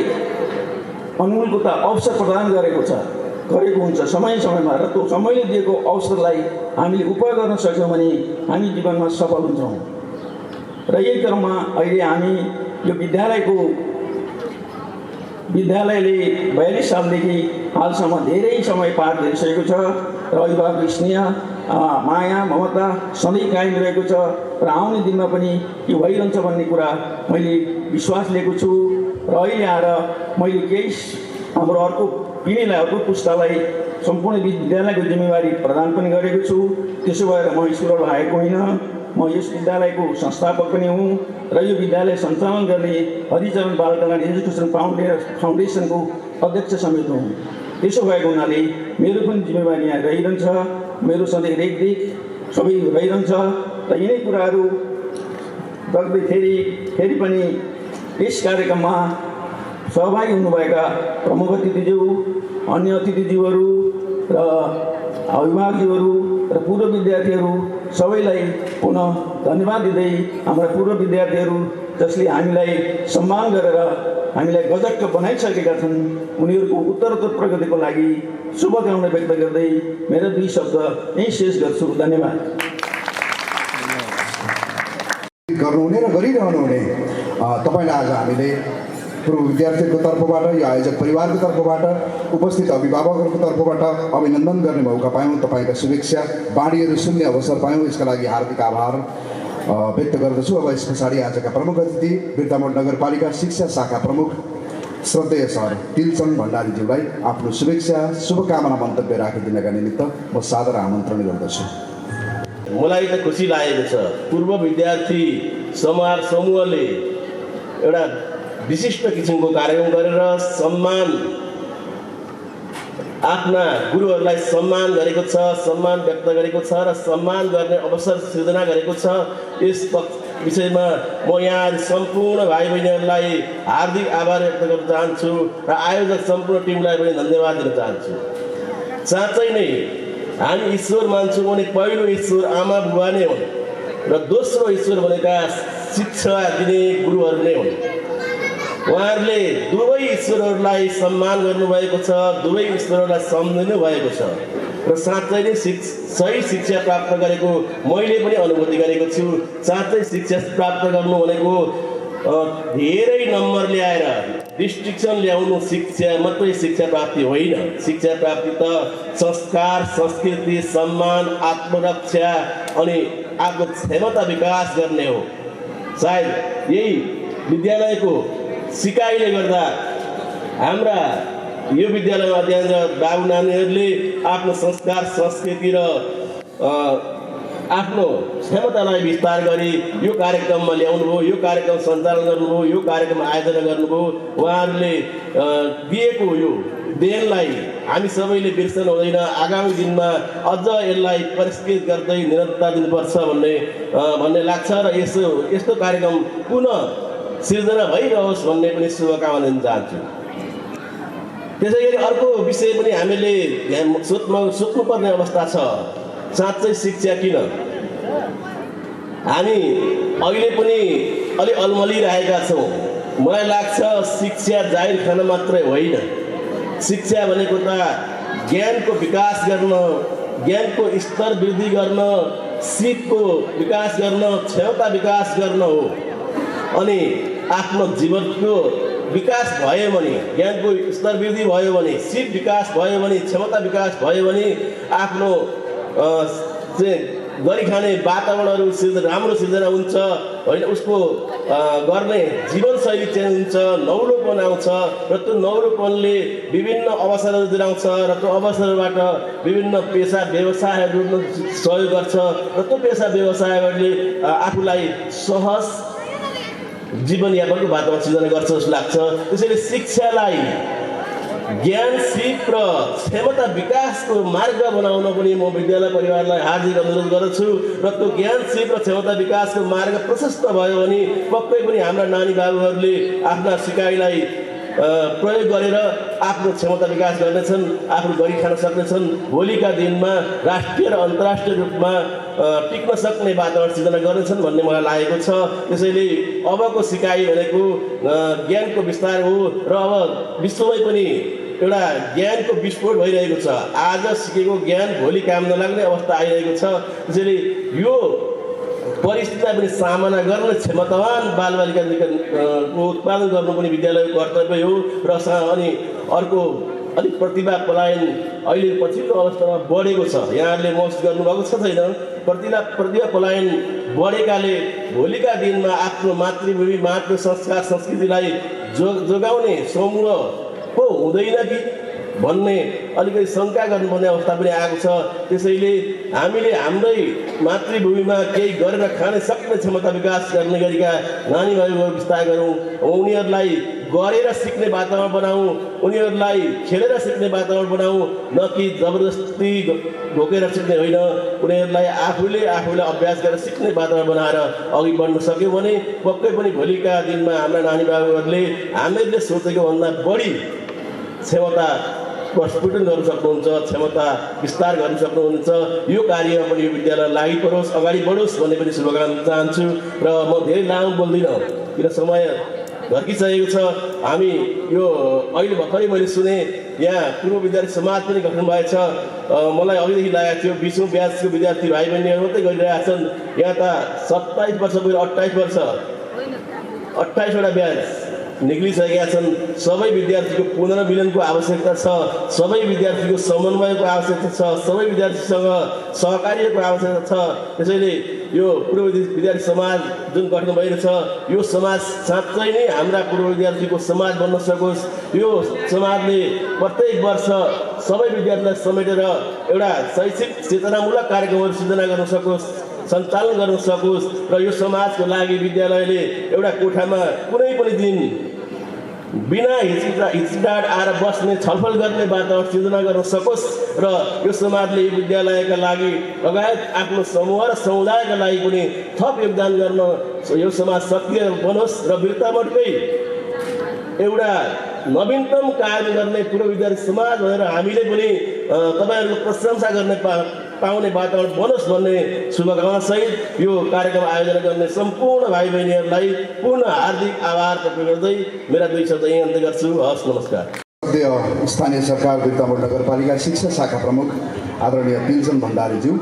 अनुकूलता अवसर प्रदान गरेको हुन्छ समयमा र त्यो समयले दिएको अवसरलाई हामीले उपयोग गर्न सक्यौँ भने हामी जीवनमा सफल हुन्छौँ। र यही क्रममा अहिले हामी यो विद्यालयले 42 सालदेखि हालसम्म धेरै समय पार गरिसकेको छ र अभिभावक स्नेह माया ममता सधैँ कायम रहेको छ र आउने दिनमा पनि यो भइरहन्छ भन्ने कुरा मैले विश्वास लिएको छु। र अहिले आएर मैले केही हाम्रो अर्को पिँढीलाई अर्को पुस्तालाई सम्पूर्ण विद्यालयको जिम्मेवारी प्रदान पनि गरेको छु। त्यसो भएर म स्कुलबाट आएको होइन, म यस विद्यालयको संस्थापक पनि हुँ र यो विद्यालय सञ्चालन गर्ने हरिचरण बाल कल्याण एजुकेसन फाउन्डेसनको अध्यक्ष समेत हुँ। त्यसो भएको हुनाले मेरो पनि जिम्मेवारी यहाँ रहिरहन्छ, मेरो सधैँ रेखदेख सबै रहिरहन्छ र यिनै कुराहरू गर्दै फेरि पनि यस कार्यक्रममा सहभागी हुनुभएका प्रमुख अतिथिज्यू, अन्य अतिथिज्यूहरू र अभिभावकज्यूहरू र पूर्व विद्यार्थीहरू सबैलाई पुनः धन्यवाद दिँदै हाम्रा पूर्व विद्यार्थीहरू जसले हामीलाई सम्मान गरेर हामीलाई गजक्क बनाइसकेका छन् उनीहरूको उत्तरोत्तर प्रगतिको लागि शुभकामना व्यक्त गर्दै मेरो 2 शब्द यहीँ शेष गर्छु। धन्यवाद। गर्नुहुने र गरिरहनुहुने तपाईँलाई आज हामीले पूर्व विद्यार्थीहरूको तर्फबाट यो आयोजक परिवारको तर्फबाट उपस्थित अभिभावकहरूको तर्फबाट अभिनन्दन गर्ने मौका पायौँ। तपाईँका शुभेच्छा बाँडिएर सुन्ने अवसर पायौँ, यसका लागि हार्दिक आभार व्यक्त गर्दछु। अब यस पछाडि आजका प्रमुख अतिथि बिर्तामोड नगरपालिका शिक्षा शाखा प्रमुख श्रद्धेय सर तिलचन्द भण्डारीज्यूलाई आफ्नो शुभेच्छा शुभकामना मन्तव्य राखिदिनका निमित्त म सादर आमन्त्रण गर्दछु। मलाई त खुसी लागेको छ, पूर्व विद्यार्थी समूहले एउटा विशिष्ट किसिमको कार्यक्रम गरेर आफ्ना गुरुहरूलाई सम्मान गरेको छ, सम्मान व्यक्त गरेको छ र सम्मान गर्ने अवसर सृजना गरेको छ। यस विषयमा म यहाँ सम्पूर्ण भाइ बहिनीहरूलाई हार्दिक आभार व्यक्त गर्न चाहन्छु र आयोजक सम्पूर्ण टिमलाई पनि धन्यवाद दिन चाहन्छु। साँच्चै नै हामी ईश्वर मान्छौँ भने पहिलो ईश्वर आमा बुबा नै हुन् र दोस्रो ईश्वर भनेका शिक्षा दिने गुरुहरू नै हुन्। उहाँहरूले दुवै ईश्वरहरूलाई सम्मान गर्नुभएको छ, दुवै ईश्वरहरूलाई सम्झिनु भएको छ र साँच्चै नै सही शिक्षा प्राप्त गरेको मैले पनि अनुभूति गरेको छु। साँच्चै शिक्षा प्राप्त गर्नु भनेको धेरै नम्बर ल्याएर डिस्ट्रिक्सन ल्याउनु शिक्षा मात्रै शिक्षा प्राप्ति होइन। शिक्षा प्राप्ति त संस्कार, संस्कृति, सम्मान, आत्मरक्षा अनि आफ्नो क्षमता विकास गर्ने हो। सायद यही विद्यालयको सिकाइले गर्दा हाम्रा यो विद्यालयमा अध्ययनरत बाबु नानीहरूले आफ्नो संस्कार, संस्कृति र आफ्नो क्षमतालाई विस्तार गरी यो कार्यक्रममा ल्याउनुभयो, यो कार्यक्रम सञ्चालन गर्नुभयो, यो कार्यक्रम आयोजना गर्नुभयो। उहाँहरूले दिएको यो देनलाई हामी सबैले बिर्सनु हुँदैन। आगामी दिनमा अझ यसलाई परिष्कृत गर्दै निरन्तरता दिनुपर्छ भन्ने लाग्छ र यस्तो कार्यक्रम पुनः सिर्जना भइरहोस् भन्ने पनि शुभकामना दिन चाहन्छु। त्यसै गरी अर्को विषय पनि हामीले सोच्नुपर्ने अवस्था छ, साँच्चै शिक्षा किन? हामी अहिले पनि अलि अल्मलिरहेका छौँ। मलाई लाग्छ शिक्षा जाहिर खाना मात्रै होइन। शिक्षा भनेको त ज्ञानको विकास गर्न, ज्ञानको स्तर वृद्धि गर्न, सिपको विकास गर्न, क्षमता विकास गर्न हो। अनि आफ्नो जीवनको विकास भयो भने, ज्ञानको स्तर वृद्धि भयो भने, सिप विकास भयो भने, क्षमता विकास भयो भने आफ्नो गरी खाने वातावरणहरू राम्रो सिर्जना हुन्छ होइन। उसको गर्ने जीवनशैली चेन्ज हुन्छ, नौलोपन आउँछ र त्यो नौलोपनले विभिन्न अवसरहरू दिलाउँछ र त्यो अवसरबाट विभिन्न पेसा व्यवसायहरू सहयोग गर्छ र त्यो पेसा व्यवसायहरूले आफूलाई सहज जीवनयापनको वातावरण सिर्जना गर्छ जस्तो लाग्छ। त्यसैले शिक्षालाई ज्ञान, सिप र क्षमता विकासको मार्ग बनाउन पनि म विद्यालय परिवारलाई हार्दिक अनुरोध गर्दछु र त्यो ज्ञान, सिप र क्षमता विकासको मार्ग प्रशस्त भयो भने पक्कै पनि हाम्रा नानी बाबुहरूले आफ्ना सिकाइलाई प्रयोग गरेर आफ्नो क्षमता विकास गर्नेछन्, आफ्नो गरी खान सक्नेछन्। भोलिका दिनमा राष्ट्रिय र अन्तर्राष्ट्रिय रूपमा टिक्न सक्ने वातावरण सिर्जना गर्नेछन् भन्ने मलाई लागेको छ। त्यसैले अबको सिकाइ भनेको ज्ञानको विस्तार हो र अब विश्वमै पनि एउटा ज्ञानको विस्फोट भइरहेको छ। आज सिकेको ज्ञान भोलि काम नलाग्ने अवस्था आइरहेको छ। त्यसैले यो परिस्थितिलाई पनि सामना गर्ने क्षमतावान बालबालिकाको उत्पादन गर्नु पनि विद्यालयको कर्तव्य हो। र अनि अर्को अलिक प्रतिभा पलायन अहिले पछिल्लो अवस्थामा बढेको छ। यहाँहरूले महसुस गर्नुभएको छ छैन? प्रतिभा पलायन बढेकाले भोलिका दिनमा आफ्नो मातृभूमि, मातृ संस्कार, संस्कृतिलाई जोगाउने समूह पो हुँदैन कि भन्ने अलिकति शङ्का गर्नुपर्ने अवस्था पनि आएको छ। त्यसैले हामीले हाम्रै मातृभूमिमा केही गरेर खान सक्ने क्षमता विकास गर्ने गरेका नानी भाइहरू विस्तार गरौँ, उनीहरूलाई गरेर सिक्ने वातावरण बनाऊ, उनीहरूलाई खेलेर सिक्ने वातावरण बनाऊ, न कि जबरजस्ती ढोकेर सिक्ने होइन। उनीहरूलाई आफूले अभ्यास गरेर सिक्ने वातावरण बनाएर अघि बढ्न सक्यो भने पक्कै पनि भोलिका दिनमा हाम्रा नानी बाबुहरूले हामीले सोचेको भन्दा बढी क्षमता प्रस्फुटन गर्न सक्नुहुन्छ, क्षमता विस्तार गर्न सक्नुहुन्छ। यो कार्यमा पनि यो विद्यालय लागि परोस्, अगाडि बढोस् भन्ने पनि शुभकामना चाहन्छु। र म धेरै लामो बोल्दिनँ किन समय घर्किसकेको छ। हामी यो अहिले भर्खरै मैले सुने यहाँ पूर्व विद्यार्थी समाज पनि गठन भएछ। मलाई अघिदेखि लागेको थियो 20औँ ब्याचको विद्यार्थी भाइ बहिनीहरू मात्रै गरिरहेका छन्। यहाँ त 27 वर्ष पुगेर 28 वर्ष 28वटा ब्याच निक्लिसकेका छन्। सबै विद्यार्थीको पुनर्मिलनको आवश्यकता छ, सबै विद्यार्थीको समन्वयको आवश्यकता छ, सबै विद्यार्थीसँग सहकार्यको आवश्यकता छ। त्यसैले यो पूर्व विद्यार्थी समाज जुन गठन भइरहेछ, यो समाज साँच्चै नै हाम्रा पूर्व विद्यार्थीको समाज बन्न सकोस्। यो समाजले प्रत्येक वर्ष सबै विद्यार्थीलाई समेटेर एउटा शैक्षिक चेतनामूलक कार्यक्रमहरू सिर्जना गर्न सकोस्, सञ्चालन गर्न सकोस् र यो समाजको लागि विद्यालयले एउटा कोठामा कुनै पनि दिन बिना हिचकिचाहट आएर बस्ने, छलफल गर्ने वातावरण सिर्जना गर्न सकोस् र यो समाजले यो विद्यालयका लागि लगायत आफ्नो समूह र समुदायका लागि पनि थप योगदान गर्न यो समाज सक्रिय बनोस् र वीरतामठकै एउटा नवीनतम कार्य गर्ने पूर्व विद्यार्थी समाज भनेर हामीले पनि तपाईँहरूको प्रशंसा गर्ने पाउने वातावरण बनोस् भन्ने शुभकामनासहित यो कार्यक्रम आयोजना गर्ने सम्पूर्ण भाइ बहिनीहरूलाई पुनः हार्दिक आभार प्रकट गर्दै मेरा 2 शब्द यहीँ अन्त्य गर्छु। हस्, नमस्कार। स्थानीय सरकार वीरतामठ नगरपालिका शिक्षा शाखा प्रमुख आदरणीय पिल्सन भण्डारीज्यू,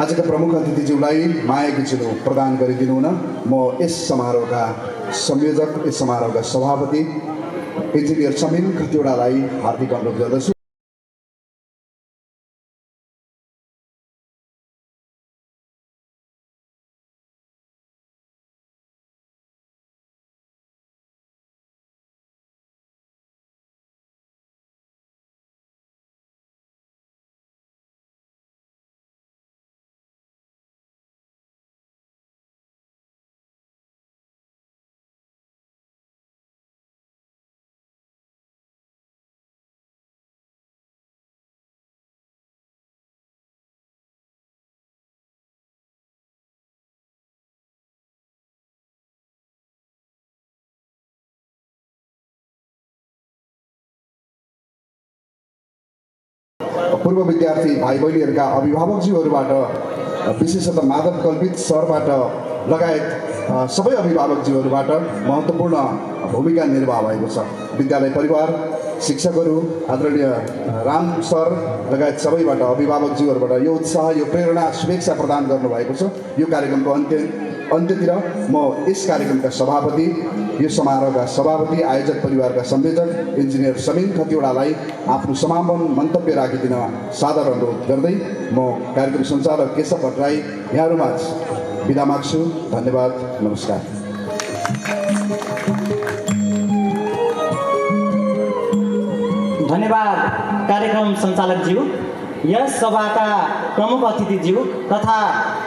आजका प्रमुख अतिथिज्यूलाई मायाको चिलो प्रदान गरिदिनु हुन म यस समारोहका संयोजक, यस समारोहका सभापति इन्जिनियर समीन खतिवडालाई हार्दिक अनुरोध गर्दछु। पूर्व विद्यार्थी भाइ बहिनीहरूका अभिभावकज्यूहरूबाट विशेषतः माधव कल्पित सरबाट लगायत सबै अभिभावकज्यूहरूबाट महत्त्वपूर्ण भूमिका निर्वाह भएको छ। विद्यालय परिवार, शिक्षकहरू, आदरणीय राम सर लगायत सबैबाट अभिभावकज्यूहरूबाट यो उत्साह, यो प्रेरणा, शुभेच्छा प्रदान गर्नुभएको छ। यो कार्यक्रमको अन्त्यतिर म यस कार्यक्रमका सभापति, यो समारोहका सभापति, आयोजक परिवारका संयोजक इन्जिनियर समीन खतिवडालाई आफ्नो समापन मन्तव्य राखिदिन सादर अनुरोध गर्दै म कार्यक्रम सञ्चालक केशव भट्टराई यहाँहरूमाझ बिदा माग्छु। धन्यवाद, नमस्कार। धन्यवाद कार्यक्रम सञ्चालकज्यू, यस सभाका प्रमुख अतिथिज्यू तथा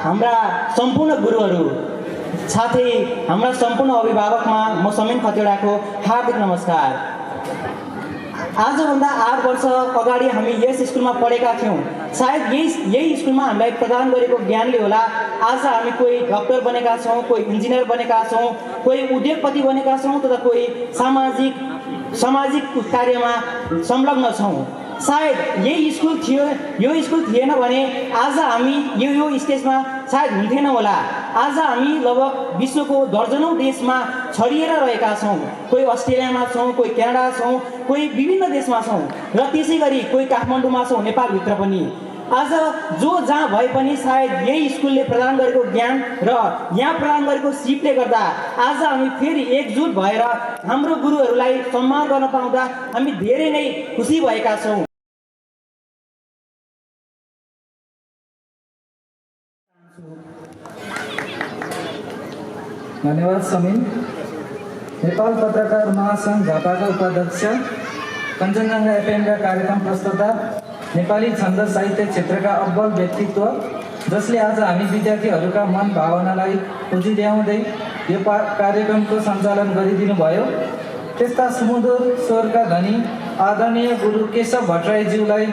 हाम्रा सम्पूर्ण गुरुहरू, साथै हाम्रा सम्पूर्ण अभिभावकमा म समीन खतिवडाको हार्दिक नमस्कार। आजभन्दा 8 वर्ष अगाडि हामी यस स्कुलमा पढेका थियौँ। सायद यही स्कुलमा हामीलाई प्रदान गरेको ज्ञानले होला आज हामी कोही डक्टर बनेका छौँ, कोही इन्जिनियर बनेका छौँ, कोही उद्योगपति बनेका छौँ तथा कोही सामाजिक कार्यमा संलग्न छौँ। सायद यही स्कुल थियो, यो स्कुल थिएन भने आज हामी यो स्टेजमा सायद हुन्थेन होला। आज हामी लगभग विश्वको दर्जनौँ देशमा छरिएर रहेका छौँ। कोही अस्ट्रेलियामा छौँ, कोही क्यानाडा छौँ, कोही विभिन्न देशमा छौँ र त्यसै गरी कोही काठमाडौँमा छौँ, नेपालभित्र पनि। आज जो जहाँ भए पनि सायद यही स्कुलले प्रदान गरेको ज्ञान र यहाँ प्रदान गरेको सिपले गर्दा आज हामी फेरि एकजुट भएर हाम्रो गुरुहरूलाई सम्मान गर्न पाउँदा हामी धेरै नै खुसी भएका छौँ। धन्यवाद समीन। नेपाल पत्रकार महासङ्घ झापाका उपाध्यक्ष, कञ्चनजङ्घा एफएमका कार्यक्रम प्रस्तुता, नेपाली छन्द साहित्य क्षेत्रका अब्बल व्यक्तित्व, जसले आज हामी विद्यार्थीहरूका मन भावनालाई उजिल्याउँदै यो कार्यक्रमको सञ्चालन गरिदिनु भयो, त्यस्ता सुमधुर स्वरका धनी आदरणीय गुरु केशव भट्टराईज्यूलाई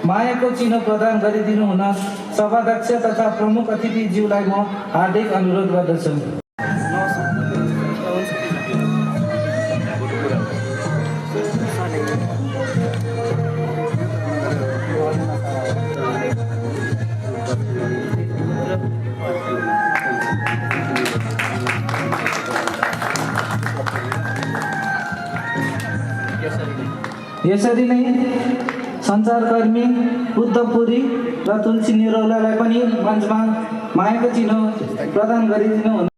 मायाको चिनो प्रदान गरिदिनु हुन सभाध्यक्ष तथा प्रमुख अतिथिज्यूलाई म हार्दिक अनुरोध गर्दछु। यसरी नै सञ्चारकर्मी बुद्धपुरी र तुलसी निरौलालाई पनि मञ्चमा मायाको चिनो प्रदान गरिदिनु हुन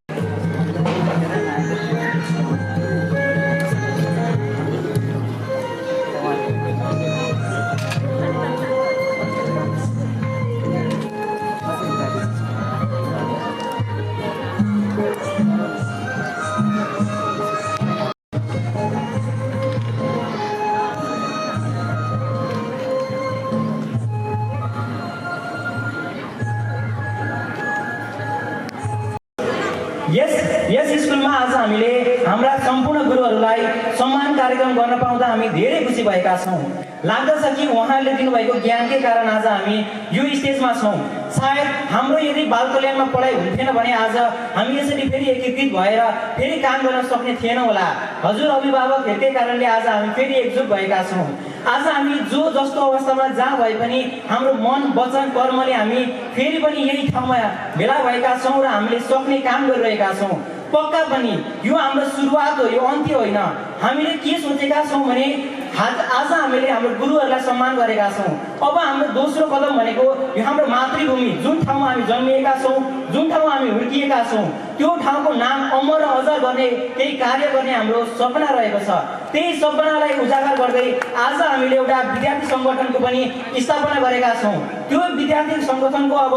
यस स्कुलमा आज हामीले हाम्रा सम्पूर्ण गुरुहरूलाई सम्मान कार्यक्रम गर्न पाउँदा हामी धेरै खुसी भएका छौँ। लाग्दछ कि उहाँहरूले दिनुभएको ज्ञानकै कारण आज हामी यो स्टेजमा छौँ। सायद हाम्रो यदि बाल कल्याणमा पढाइ हुन्थेन भने आज हामी यसरी फेरि एकीकृत भएर फेरि काम गर्न सक्ने थिएन होला। हजुर अभिभावकहरूकै कारणले आज हामी फेरि एकजुट भएका छौँ। आज हामी जो जस्तो अवस्थामा जहाँ भए पनि हाम्रो मन, वचन, कर्मले हामी फेरि पनि यही ठाउँमा भेला भएका छौँ र हामीले सक्ने काम गरिरहेका छौँ। पक्का पनि यो हाम्रो सुरुवात हो, यो अन्त्य होइन। हामीले के सोचेका छौँ भने आज हामीले हाम्रो गुरुहरूलाई सम्मान गरेका छौँ। अब हाम्रो दोस्रो कदम भनेको यो हाम्रो मातृभूमि, जुन ठाउँमा हामी जन्मिएका छौँ, जुन ठाउँमा हामी हुर्किएका छौँ, त्यो ठाउँको नाम अमर र अजर गर्ने केही कार्य गर्ने हाम्रो सपना रहेको छ। त्यही सपनालाई उजागर गर्दै आज हामीले एउटा विद्यार्थी सङ्गठनको पनि स्थापना गरेका छौँ। त्यो विद्यार्थी सङ्गठनको अब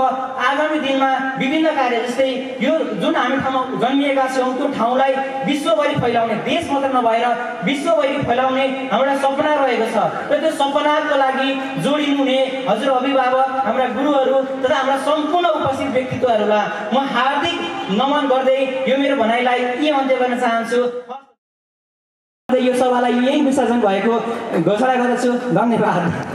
आगामी दिनमा विभिन्न कार्य जस्तै यो जुन हामी ठाउँमा जन्मिएका छौँ त्यो ठाउँलाई विश्वभरि फैलाउने, देश मात्र नभएर विश्वभरि फैलाउने हाम्रो सपना रहेको छ र त्यो सपनाको लागि जोडिनु हुने हजुर अभिभावक, हाम्रा गुरुहरू तथा हाम्रा सम्पूर्ण उपस्थित व्यक्तित्वहरूलाई म हार्दिक नमन गर्दै यो मेरो भनाइलाई यही अन्त्य गर्न चाहन्छु। यो सभालाई यही विसर्जन भएको घोषणा गर्दछु। धन्यवाद।